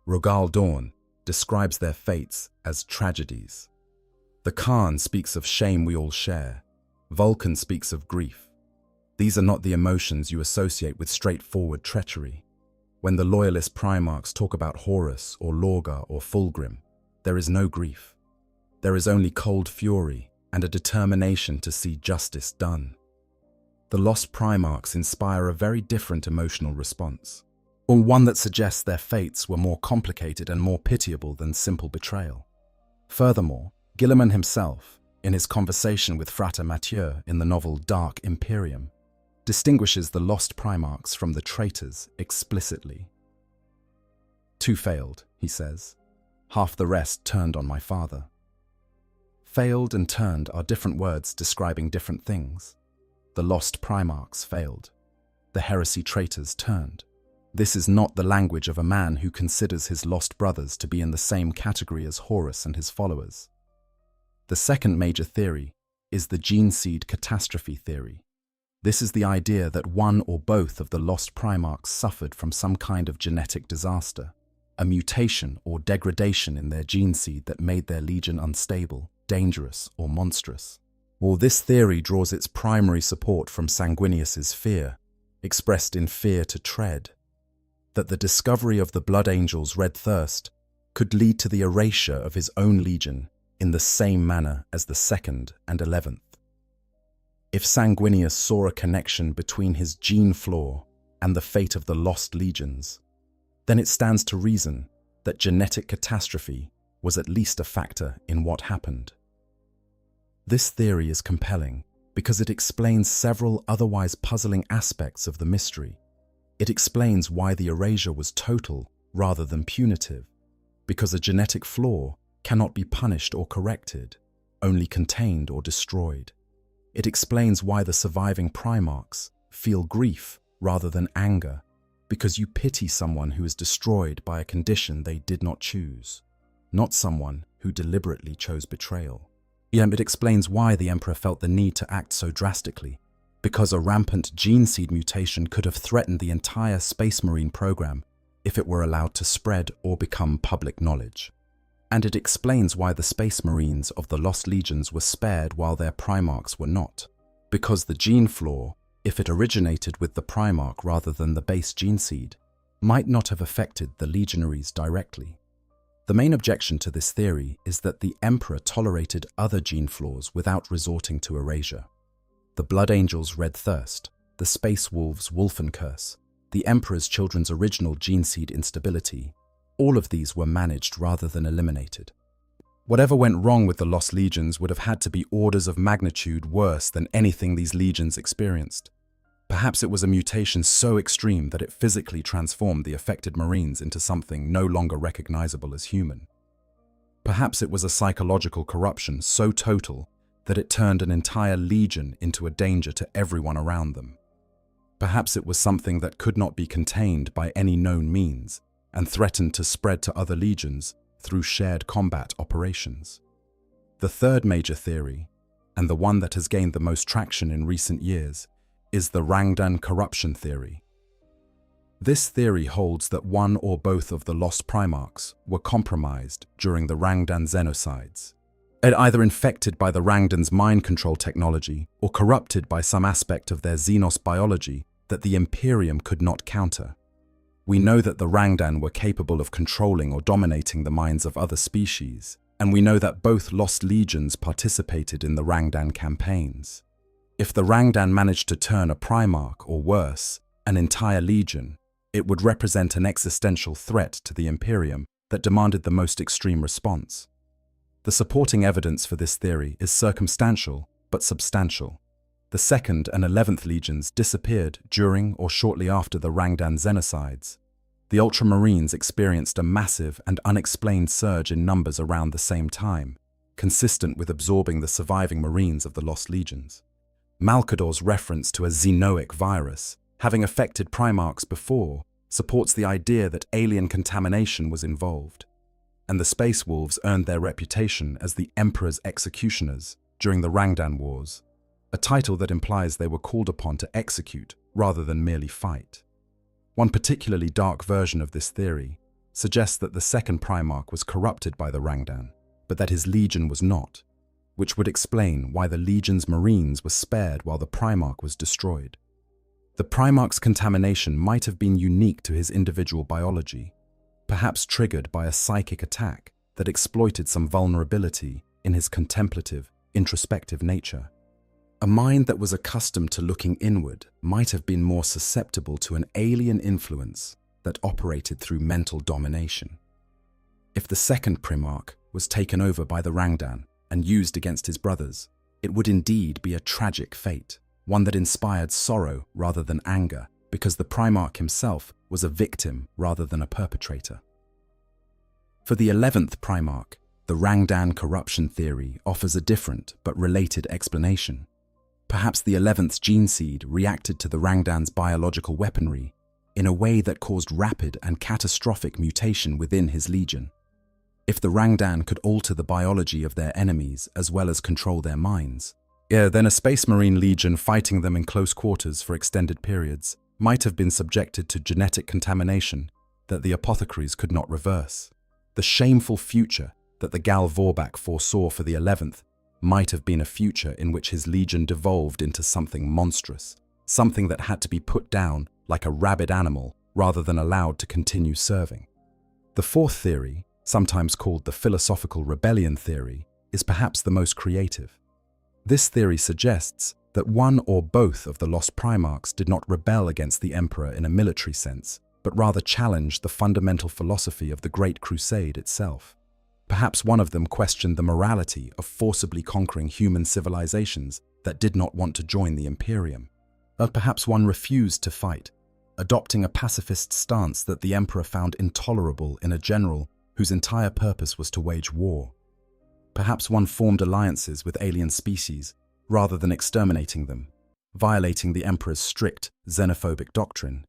Rogal Dorn describes their fates as tragedies. The Khan speaks of shame we all share. Vulcan speaks of grief. These are not the emotions you associate with straightforward treachery. When the loyalist Primarchs talk about Horus or Lorga or Fulgrim, there is no grief. There is only cold fury and a determination to see justice done. The lost Primarchs inspire a very different emotional response, or one that suggests their fates were more complicated and more pitiable than simple betrayal. Furthermore, Guilliman himself, in his conversation with Frater Mathieu in the novel Dark Imperium, distinguishes the lost Primarchs from the traitors explicitly. 2 failed, he says. Half the rest turned on my father. Failed and turned are different words describing different things. The lost Primarchs failed. The heresy traitors turned. This is not the language of a man who considers his lost brothers to be in the same category as Horus and his followers. The second major theory is the gene seed catastrophe theory. This is the idea that one or both of the lost Primarchs suffered from some kind of genetic disaster, a mutation or degradation in their gene seed that made their legion unstable, dangerous, or monstrous. Or this theory draws its primary support from Sanguinius's fear, expressed in fear to tread, that the discovery of the Blood Angel's red thirst could lead to the erasure of his own legion in the same manner as the 2nd and 11th. If Sanguinius saw a connection between his gene flaw and the fate of the lost legions, then it stands to reason that genetic catastrophe was at least a factor in what happened. This theory is compelling because it explains several otherwise puzzling aspects of the mystery. It explains why the erasure was total rather than punitive, because a genetic flaw cannot be punished or corrected, only contained or destroyed. It explains why the surviving Primarchs feel grief rather than anger, because you pity someone who is destroyed by a condition they did not choose, not someone who deliberately chose betrayal. It explains why the Emperor felt the need to act so drastically, because a rampant gene seed mutation could have threatened the entire Space Marine program if it were allowed to spread or become public knowledge. And it explains why the Space Marines of the Lost Legions were spared while their Primarchs were not, because the gene flaw, if it originated with the Primarch rather than the base gene seed, might not have affected the legionaries directly. The main objection to this theory is that the Emperor tolerated other gene flaws without resorting to erasure. The Blood Angel's red thirst, the Space Wolves' Wolfen curse, the Emperor's children's original gene seed instability, all of these were managed rather than eliminated. Whatever went wrong with the Lost Legions would have had to be orders of magnitude worse than anything these legions experienced. Perhaps it was a mutation so extreme that it physically transformed the affected Marines into something no longer recognizable as human. Perhaps it was a psychological corruption so total that it turned an entire legion into a danger to everyone around them. Perhaps it was something that could not be contained by any known means and threatened to spread to other legions through shared combat operations. The third major theory, and the one that has gained the most traction in recent years, is the Rangdan corruption theory. This theory holds that one or both of the lost Primarchs were compromised during the Rangdan Xenocides, either infected by the Rangdan's mind control technology or corrupted by some aspect of their Xenos biology that the Imperium could not counter. We know that the Rangdan were capable of controlling or dominating the minds of other species, and we know that both lost legions participated in the Rangdan campaigns. If the Rangdan managed to turn a Primarch, or worse, an entire legion, it would represent an existential threat to the Imperium that demanded the most extreme response. The supporting evidence for this theory is circumstantial but substantial. The 2nd and 11th legions disappeared during or shortly after the Rangdan Xenocides. The Ultramarines experienced a massive and unexplained surge in numbers around the same time, consistent with absorbing the surviving Marines of the lost legions. Malcador's reference to a xenoic virus, having affected Primarchs before, supports the idea that alien contamination was involved. And the Space Wolves earned their reputation as the Emperor's executioners during the Rangdan Wars, a title that implies they were called upon to execute rather than merely fight. One particularly dark version of this theory suggests that the 2nd Primarch was corrupted by the Rangdan, but that his legion was not, which would explain why the legion's Marines were spared while the Primarch was destroyed. The Primarch's contamination might have been unique to his individual biology, perhaps triggered by a psychic attack that exploited some vulnerability in his contemplative, introspective nature. A mind that was accustomed to looking inward might have been more susceptible to an alien influence that operated through mental domination. If the 2nd Primarch was taken over by the Rangdan and used against his brothers, it would indeed be a tragic fate, one that inspired sorrow rather than anger, because the Primarch himself was a victim rather than a perpetrator. For the 11th Primarch, the Rangdan corruption theory offers a different but related explanation. Perhaps the 11th gene seed reacted to the Rangdan's biological weaponry in a way that caused rapid and catastrophic mutation within his legion. If the Rangdan could alter the biology of their enemies as well as control their minds, then a Space Marine legion fighting them in close quarters for extended periods might have been subjected to genetic contamination that the apothecaries could not reverse. The shameful future that the Gal Vorbak foresaw for the 11th might have been a future in which his legion devolved into something monstrous, something that had to be put down like a rabid animal rather than allowed to continue serving. The 4th theory, sometimes called the philosophical rebellion theory, is perhaps the most creative. This theory suggests that one or both of the lost Primarchs did not rebel against the Emperor in a military sense, but rather challenged the fundamental philosophy of the Great Crusade itself. Perhaps one of them questioned the morality of forcibly conquering human civilizations that did not want to join the Imperium. Or perhaps one refused to fight, adopting a pacifist stance that the Emperor found intolerable in a general whose entire purpose was to wage war. Perhaps one formed alliances with alien species rather than exterminating them, violating the Emperor's strict xenophobic doctrine.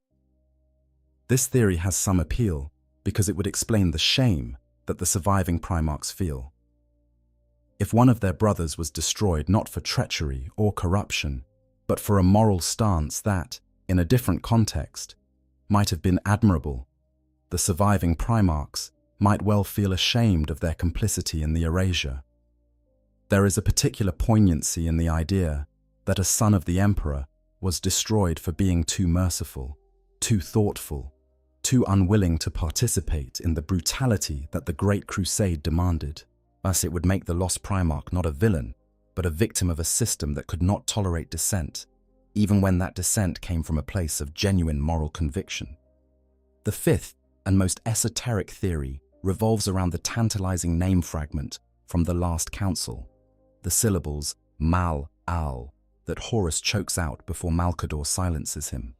This theory has some appeal because it would explain the shame that the surviving Primarchs feel. If one of their brothers was destroyed not for treachery or corruption, but for a moral stance that, in a different context, might have been admirable, the surviving Primarchs might well feel ashamed of their complicity in the erasure. There is a particular poignancy in the idea that a son of the Emperor was destroyed for being too merciful, too thoughtful, too unwilling to participate in the brutality that the Great Crusade demanded. Thus, it would make the lost Primarch not a villain, but a victim of a system that could not tolerate dissent, even when that dissent came from a place of genuine moral conviction. The 5th and most esoteric theory revolves around the tantalizing name fragment from the Last Council, the syllables Mal-Al that Horus chokes out before Malcador silences him.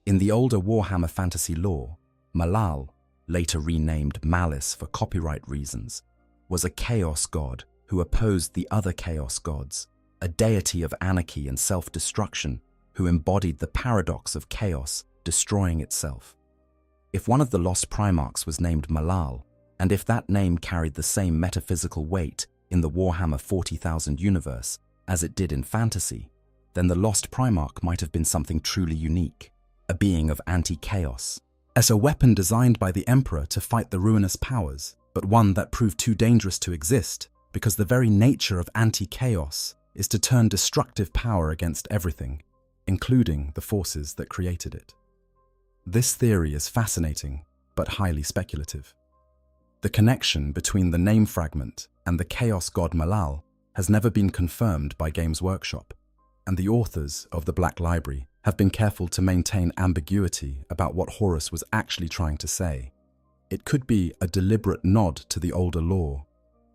In the older Warhammer fantasy lore, Malal, later renamed Malice for copyright reasons, was a chaos god who opposed the other chaos gods, a deity of anarchy and self-destruction who embodied the paradox of chaos destroying itself. If one of the lost Primarchs was named Malal, and if that name carried the same metaphysical weight in the Warhammer 40,000 universe as it did in fantasy, then the lost Primarch might have been something truly unique, a being of anti-chaos, as a weapon designed by the Emperor to fight the ruinous powers, but one that proved too dangerous to exist because the very nature of anti-chaos is to turn destructive power against everything, including the forces that created it. This theory is fascinating, but highly speculative. The connection between the name fragment and the chaos god Malal has never been confirmed by Games Workshop, and the authors of the Black Library have been careful to maintain ambiguity about what Horus was actually trying to say. It could be a deliberate nod to the older lore,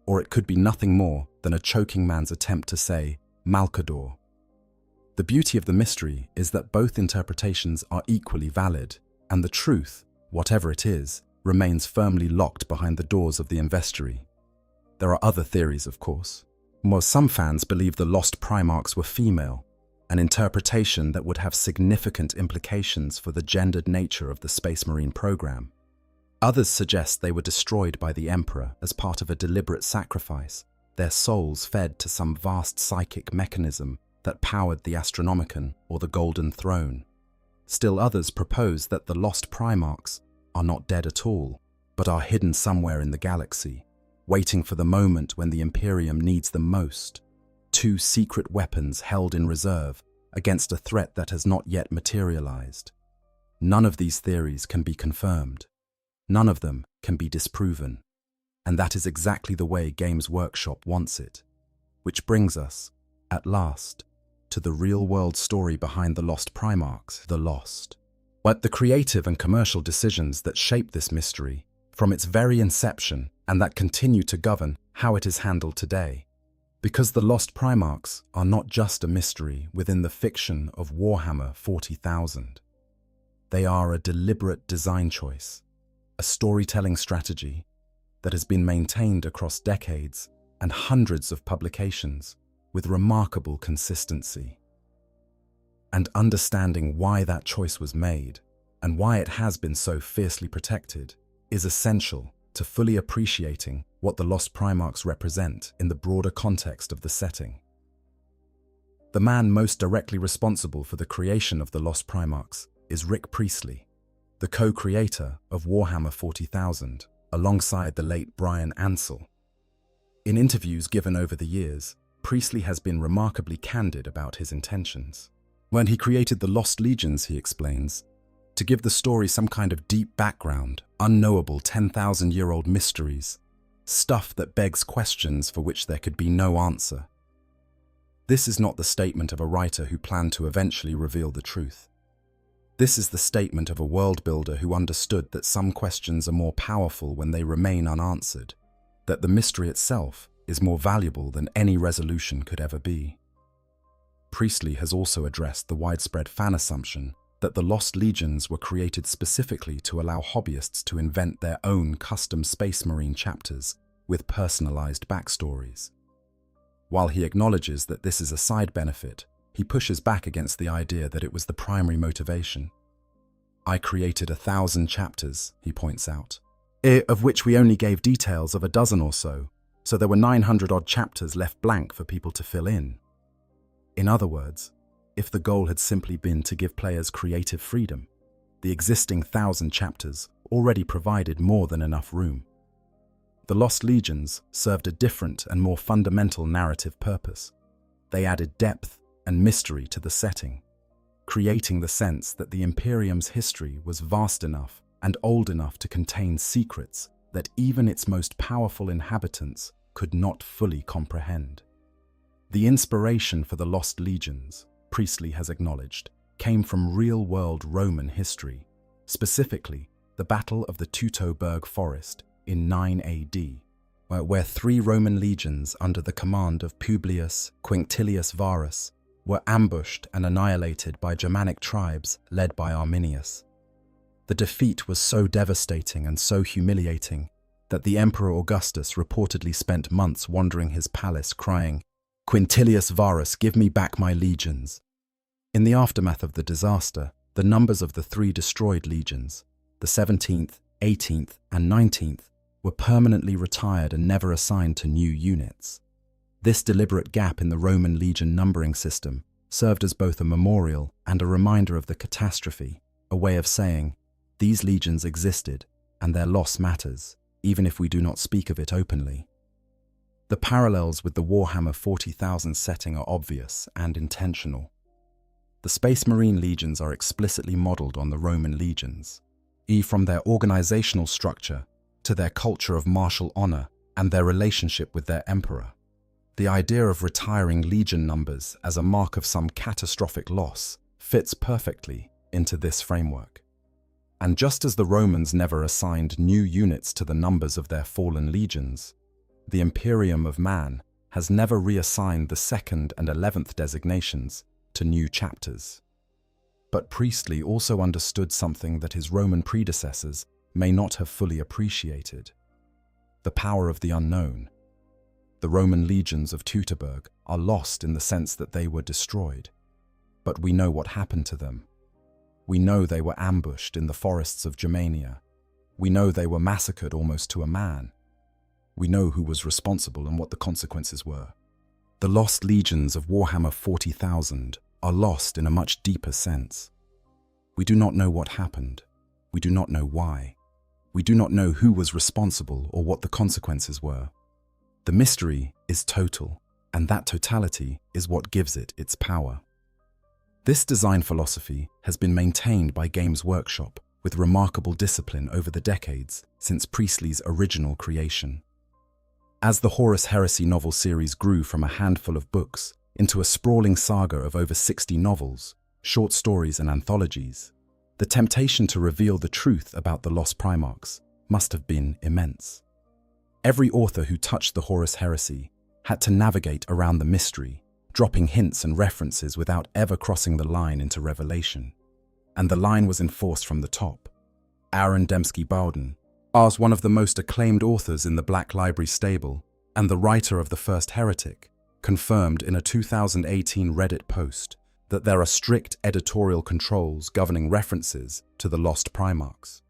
or it could be nothing more than a choking man's attempt to say Malkador. The beauty of the mystery is that both interpretations are equally valid, and the truth, whatever it is, remains firmly locked behind the doors of the Investory. There are other theories, of course. Some fans believe the lost Primarchs were female, an interpretation that would have significant implications for the gendered nature of the Space Marine program. Others suggest they were destroyed by the Emperor as part of a deliberate sacrifice, their souls fed to some vast psychic mechanism that powered the Astronomicon or the Golden Throne. Still others propose that the lost Primarchs are not dead at all, but are hidden somewhere in the galaxy, waiting for the moment when the Imperium needs them most. Two secret weapons held in reserve against a threat that has not yet materialized. None of these theories can be confirmed. None of them can be disproven. And that is exactly the way Games Workshop wants it. Which brings us, at last, to the real-world story behind the Lost Primarchs, the Lost. But the creative and commercial decisions that shape this mystery from its very inception and that continue to govern how it is handled today. Because the Lost Primarchs are not just a mystery within the fiction of Warhammer 40,000. They are a deliberate design choice, a storytelling strategy that has been maintained across decades and hundreds of publications with remarkable consistency. And understanding why that choice was made and why it has been so fiercely protected is essential to fully appreciating what the Lost Primarchs represent in the broader context of the setting. The man most directly responsible for the creation of the Lost Primarchs is Rick Priestley, the co-creator of Warhammer 40,000, alongside the late Brian Ansell. In interviews given over the years, Priestley has been remarkably candid about his intentions. When he created the Lost Legions, he explains, to give the story some kind of deep background, unknowable 10,000-year-old mysteries, stuff that begs questions for which there could be no answer. This is not the statement of a writer who planned to eventually reveal the truth. This is the statement of a world builder who understood that some questions are more powerful when they remain unanswered, that the mystery itself is more valuable than any resolution could ever be. Priestley has also addressed the widespread fan assumption that the Lost Legions were created specifically to allow hobbyists to invent their own custom Space Marine chapters with personalized backstories. While he acknowledges that this is a side benefit, he pushes back against the idea that it was the primary motivation. I created 1,000 chapters, he points out, of which we only gave details of a dozen or so there were 900-odd chapters left blank for people to fill in. In other words, if the goal had simply been to give players creative freedom, the existing 1,000 chapters already provided more than enough room. The Lost Legions served a different and more fundamental narrative purpose. They added depth and mystery to the setting, creating the sense that the Imperium's history was vast enough and old enough to contain secrets that even its most powerful inhabitants could not fully comprehend. The inspiration for the Lost Legions, Priestley has acknowledged, came from real-world Roman history, specifically the Battle of the Teutoburg Forest in 9 AD, where 3 Roman legions under the command of Publius Quinctilius Varus were ambushed and annihilated by Germanic tribes led by Arminius. The defeat was so devastating and so humiliating that the Emperor Augustus reportedly spent months wandering his palace crying, "Quintilius Varus, give me back my legions." In the aftermath of the disaster, the numbers of the 3 destroyed legions, the 17th, 18th, and 19th, were permanently retired and never assigned to new units. This deliberate gap in the Roman legion numbering system served as both a memorial and a reminder of the catastrophe, a way of saying, these legions existed, and their loss matters, even if we do not speak of it openly. The parallels with the Warhammer 40,000 setting are obvious and intentional. The Space Marine legions are explicitly modeled on the Roman legions, from their organizational structure to their culture of martial honor and their relationship with their emperor. The idea of retiring legion numbers as a mark of some catastrophic loss fits perfectly into this framework. And just as the Romans never assigned new units to the numbers of their fallen legions, the Imperium of man has never reassigned the 2nd and 11th designations to new chapters. But Priestley also understood something that his Roman predecessors may not have fully appreciated: the power of the unknown. The Roman legions of Teutoburg are lost in the sense that they were destroyed, but we know what happened to them. We know they were ambushed in the forests of Germania. We know they were massacred almost to a man. We know who was responsible and what the consequences were. The lost legions of Warhammer 40,000 are lost in a much deeper sense. We do not know what happened. We do not know why. We do not know who was responsible or what the consequences were. The mystery is total, and that totality is what gives it its power. This design philosophy has been maintained by Games Workshop with remarkable discipline over the decades since Priestley's original creation. As the Horus Heresy novel series grew from a handful of books into a sprawling saga of over 60 novels, short stories and anthologies, the temptation to reveal the truth about the lost Primarchs must have been immense. Every author who touched the Horus Heresy had to navigate around the mystery, dropping hints and references without ever crossing the line into revelation. And the line was enforced from the top. Aaron Dembski-Bowden, as one of the most acclaimed authors in the Black Library stable and the writer of The First Heretic, confirmed in a 2018 Reddit post that there are strict editorial controls governing references to the lost Primarchs.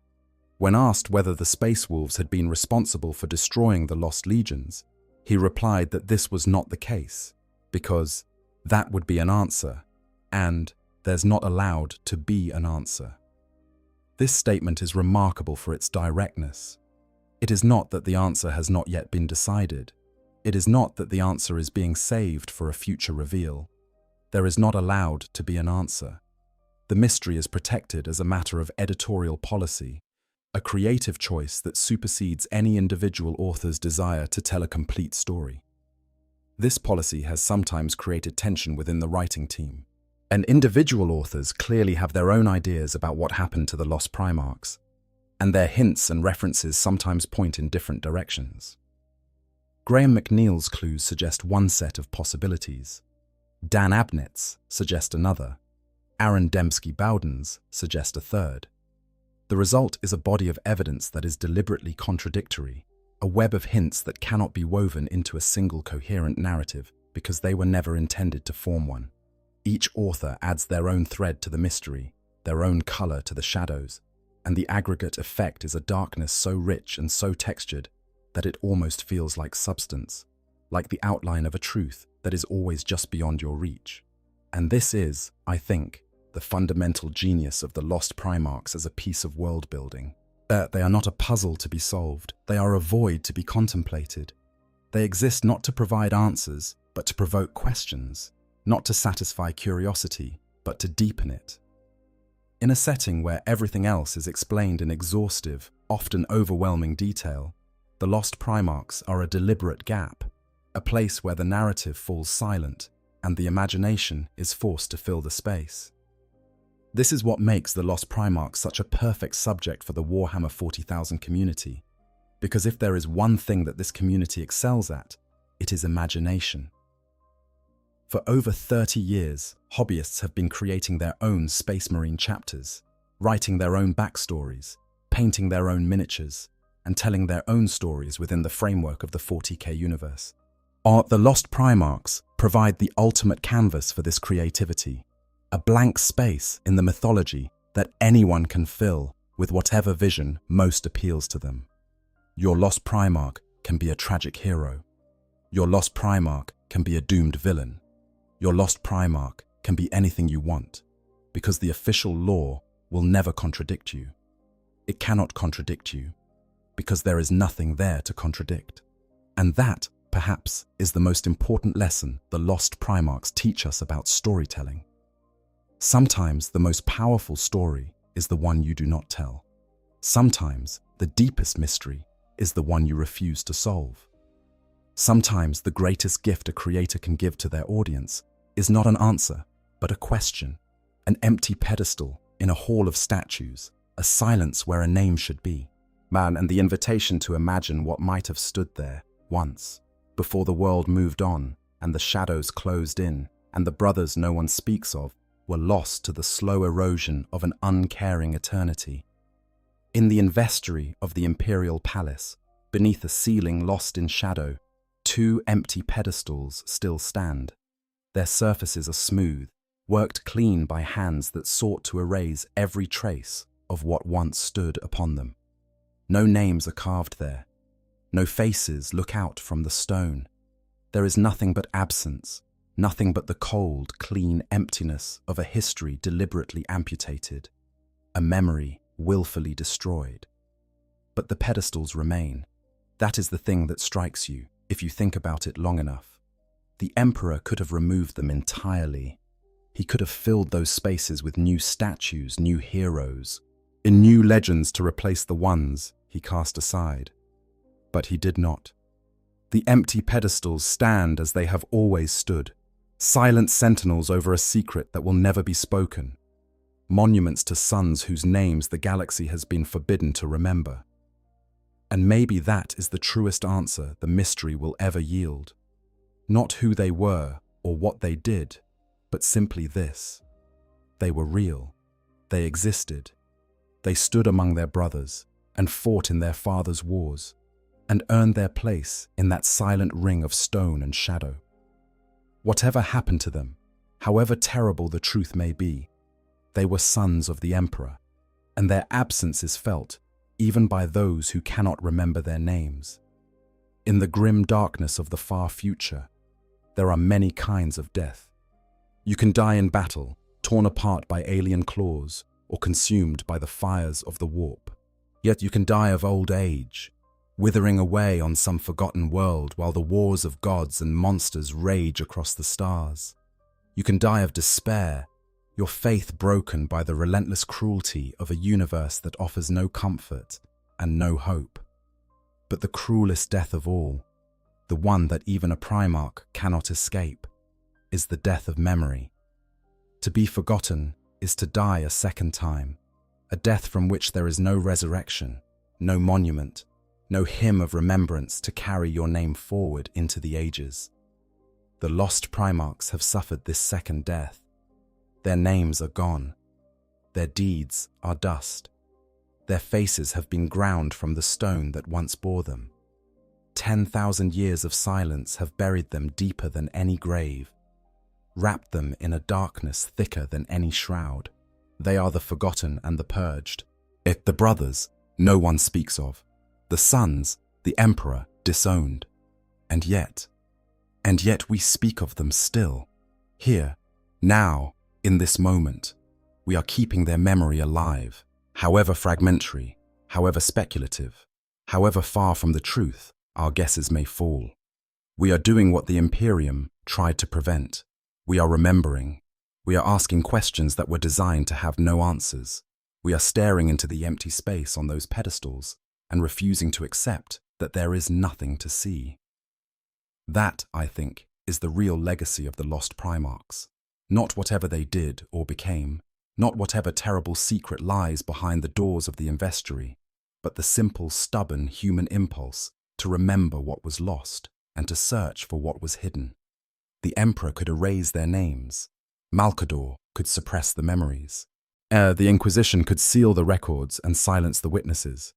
When asked whether the Space Wolves had been responsible for destroying the lost legions, he replied that this was not the case, because that would be an answer, and there's not allowed to be an answer. This statement is remarkable for its directness. It is not that the answer has not yet been decided. It is not that the answer is being saved for a future reveal. There is not allowed to be an answer. The mystery is protected as a matter of editorial policy, a creative choice that supersedes any individual author's desire to tell a complete story. This policy has sometimes created tension within the writing team, and individual authors clearly have their own ideas about what happened to the lost Primarchs, and their hints and references sometimes point in different directions. Graham McNeil's clues suggest one set of possibilities. Dan Abnett's suggest another. Aaron Dembski-Bowden's suggest a third. The result is a body of evidence that is deliberately contradictory, a web of hints that cannot be woven into a single coherent narrative because they were never intended to form one. Each author adds their own thread to the mystery, their own color to the shadows, and the aggregate effect is a darkness so rich and so textured that it almost feels like substance, like the outline of a truth that is always just beyond your reach. And this is, I think, the fundamental genius of the Lost Primarchs as a piece of world building. They are not a puzzle to be solved, they are a void to be contemplated. They exist not to provide answers, but to provoke questions, not to satisfy curiosity, but to deepen it. In a setting where everything else is explained in exhaustive, often overwhelming detail, the Lost Primarchs are a deliberate gap, a place where the narrative falls silent and the imagination is forced to fill the space. This is what makes the Lost Primarchs such a perfect subject for the Warhammer 40,000 community, because if there is one thing that this community excels at, it is imagination. For over 30 years, hobbyists have been creating their own Space Marine chapters, writing their own backstories, painting their own miniatures, and telling their own stories within the framework of the 40K universe. The Lost Primarchs provide the ultimate canvas for this creativity, a blank space in the mythology that anyone can fill with whatever vision most appeals to them. Your Lost Primarch can be a tragic hero. Your Lost Primarch can be a doomed villain. Your Lost Primarch can be anything you want, because the official lore will never contradict you. It cannot contradict you, because there is nothing there to contradict. And that, perhaps, is the most important lesson the Lost Primarchs teach us about storytelling. Sometimes the most powerful story is the one you do not tell. Sometimes the deepest mystery is the one you refuse to solve. Sometimes the greatest gift a creator can give to their audience is not an answer, but a question, an empty pedestal in a hall of statues, a silence where a name should be. Man, and the invitation to imagine what might have stood there once, before the world moved on and the shadows closed in and the brothers no one speaks of were lost to the slow erosion of an uncaring eternity. In the investory of the Imperial Palace, beneath a ceiling lost in shadow, 2 empty pedestals still stand. Their surfaces are smooth, worked clean by hands that sought to erase every trace of what once stood upon them. No names are carved there. No faces look out from the stone. There is nothing but absence, nothing but the cold, clean emptiness of a history deliberately amputated, a memory willfully destroyed. But the pedestals remain. That is the thing that strikes you, if you think about it long enough. The Emperor could have removed them entirely. He could have filled those spaces with new statues, new heroes, in new legends to replace the ones he cast aside. But he did not. The empty pedestals stand as they have always stood, silent sentinels over a secret that will never be spoken, monuments to sons whose names the galaxy has been forbidden to remember. And maybe that is the truest answer the mystery will ever yield. Not who they were or what they did, but simply this: they were real, they existed, they stood among their brothers and fought in their father's wars, and earned their place in that silent ring of stone and shadow. Whatever happened to them, however terrible the truth may be, they were sons of the Emperor, and their absence is felt even by those who cannot remember their names. In the grim darkness of the far future, there are many kinds of death. You can die in battle, torn apart by alien claws, or consumed by the fires of the warp. Yet you can die of old age, withering away on some forgotten world while the wars of gods and monsters rage across the stars. You can die of despair, your faith broken by the relentless cruelty of a universe that offers no comfort and no hope. But the cruelest death of all, the one that even a Primarch cannot escape, is the death of memory. To be forgotten is to die a second time, a death from which there is no resurrection, no monument, no hymn of remembrance to carry your name forward into the ages. The lost Primarchs have suffered this second death. Their names are gone. Their deeds are dust. Their faces have been ground from the stone that once bore them. 10,000 years of silence have buried them deeper than any grave, wrapped them in a darkness thicker than any shroud. They are the forgotten and the purged. The brothers, no one speaks of. The sons, the Emperor, disowned. And yet we speak of them still. Here, now, in this moment, we are keeping their memory alive, however fragmentary, however speculative, however far from the truth our guesses may fall. We are doing what the Imperium tried to prevent. We are remembering. We are asking questions that were designed to have no answers. We are staring into the empty space on those pedestals and refusing to accept that there is nothing to see. That, I think, is the real legacy of the lost Primarchs. Not whatever they did or became, not whatever terrible secret lies behind the doors of the investory, but the simple, stubborn human impulse to remember what was lost and to search for what was hidden. The Emperor could erase their names. Malcador could suppress the memories. The Inquisition could seal the records and silence the witnesses.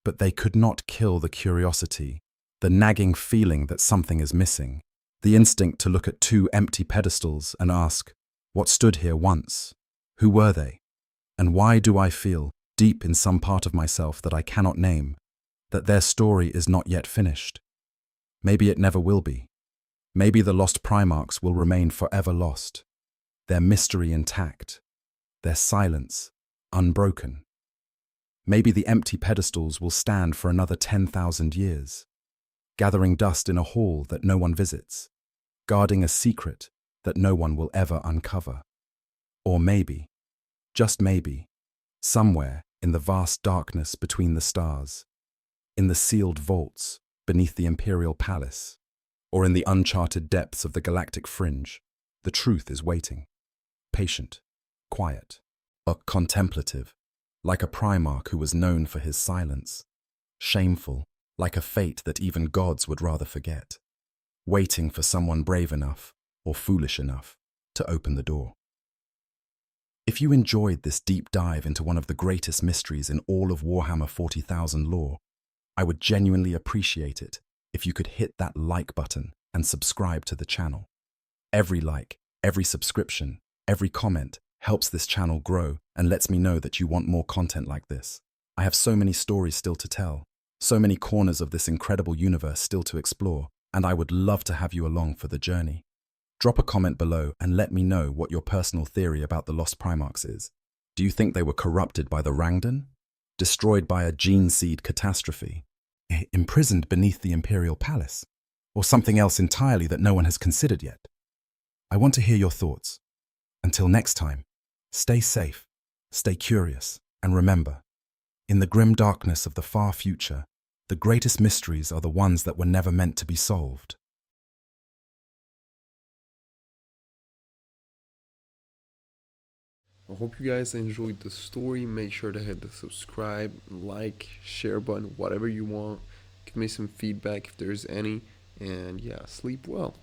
But they could not kill the curiosity, the nagging feeling that something is missing, the instinct to look at 2 empty pedestals and ask, what stood here once? Who were they? And why do I feel, deep in some part of myself that I cannot name, that their story is not yet finished? Maybe it never will be. Maybe the lost Primarchs will remain forever lost, their mystery intact, their silence unbroken. Maybe the empty pedestals will stand for another 10,000 years, gathering dust in a hall that no one visits, guarding a secret that no one will ever uncover. Or maybe, just maybe, somewhere in the vast darkness between the stars, in the sealed vaults beneath the Imperial Palace, or in the uncharted depths of the galactic fringe, the truth is waiting. Patient, quiet, or contemplative, like a Primarch who was known for his silence. Shameful, like a fate that even gods would rather forget. Waiting for someone brave enough, or foolish enough, to open the door. If you enjoyed this deep dive into one of the greatest mysteries in all of Warhammer 40,000 lore, I would genuinely appreciate it if you could hit that like button and subscribe to the channel. Every like, every subscription, every comment helps this channel grow and lets me know that you want more content like this. I have so many stories still to tell, so many corners of this incredible universe still to explore, and I would love to have you along for the journey. Drop a comment below and let me know what your personal theory about the Lost Primarchs is. Do you think they were corrupted by the Rangdan? Destroyed by a gene seed catastrophe? Imprisoned beneath the Imperial Palace? Or something else entirely that no one has considered yet? I want to hear your thoughts. Until next time, stay safe, stay curious, and remember, in the grim darkness of the far future, the greatest mysteries are the ones that were never meant to be solved. I hope you guys enjoyed the story. Make sure to hit the subscribe, like, share button, whatever you want. Give me some feedback if there's any. And yeah, sleep well.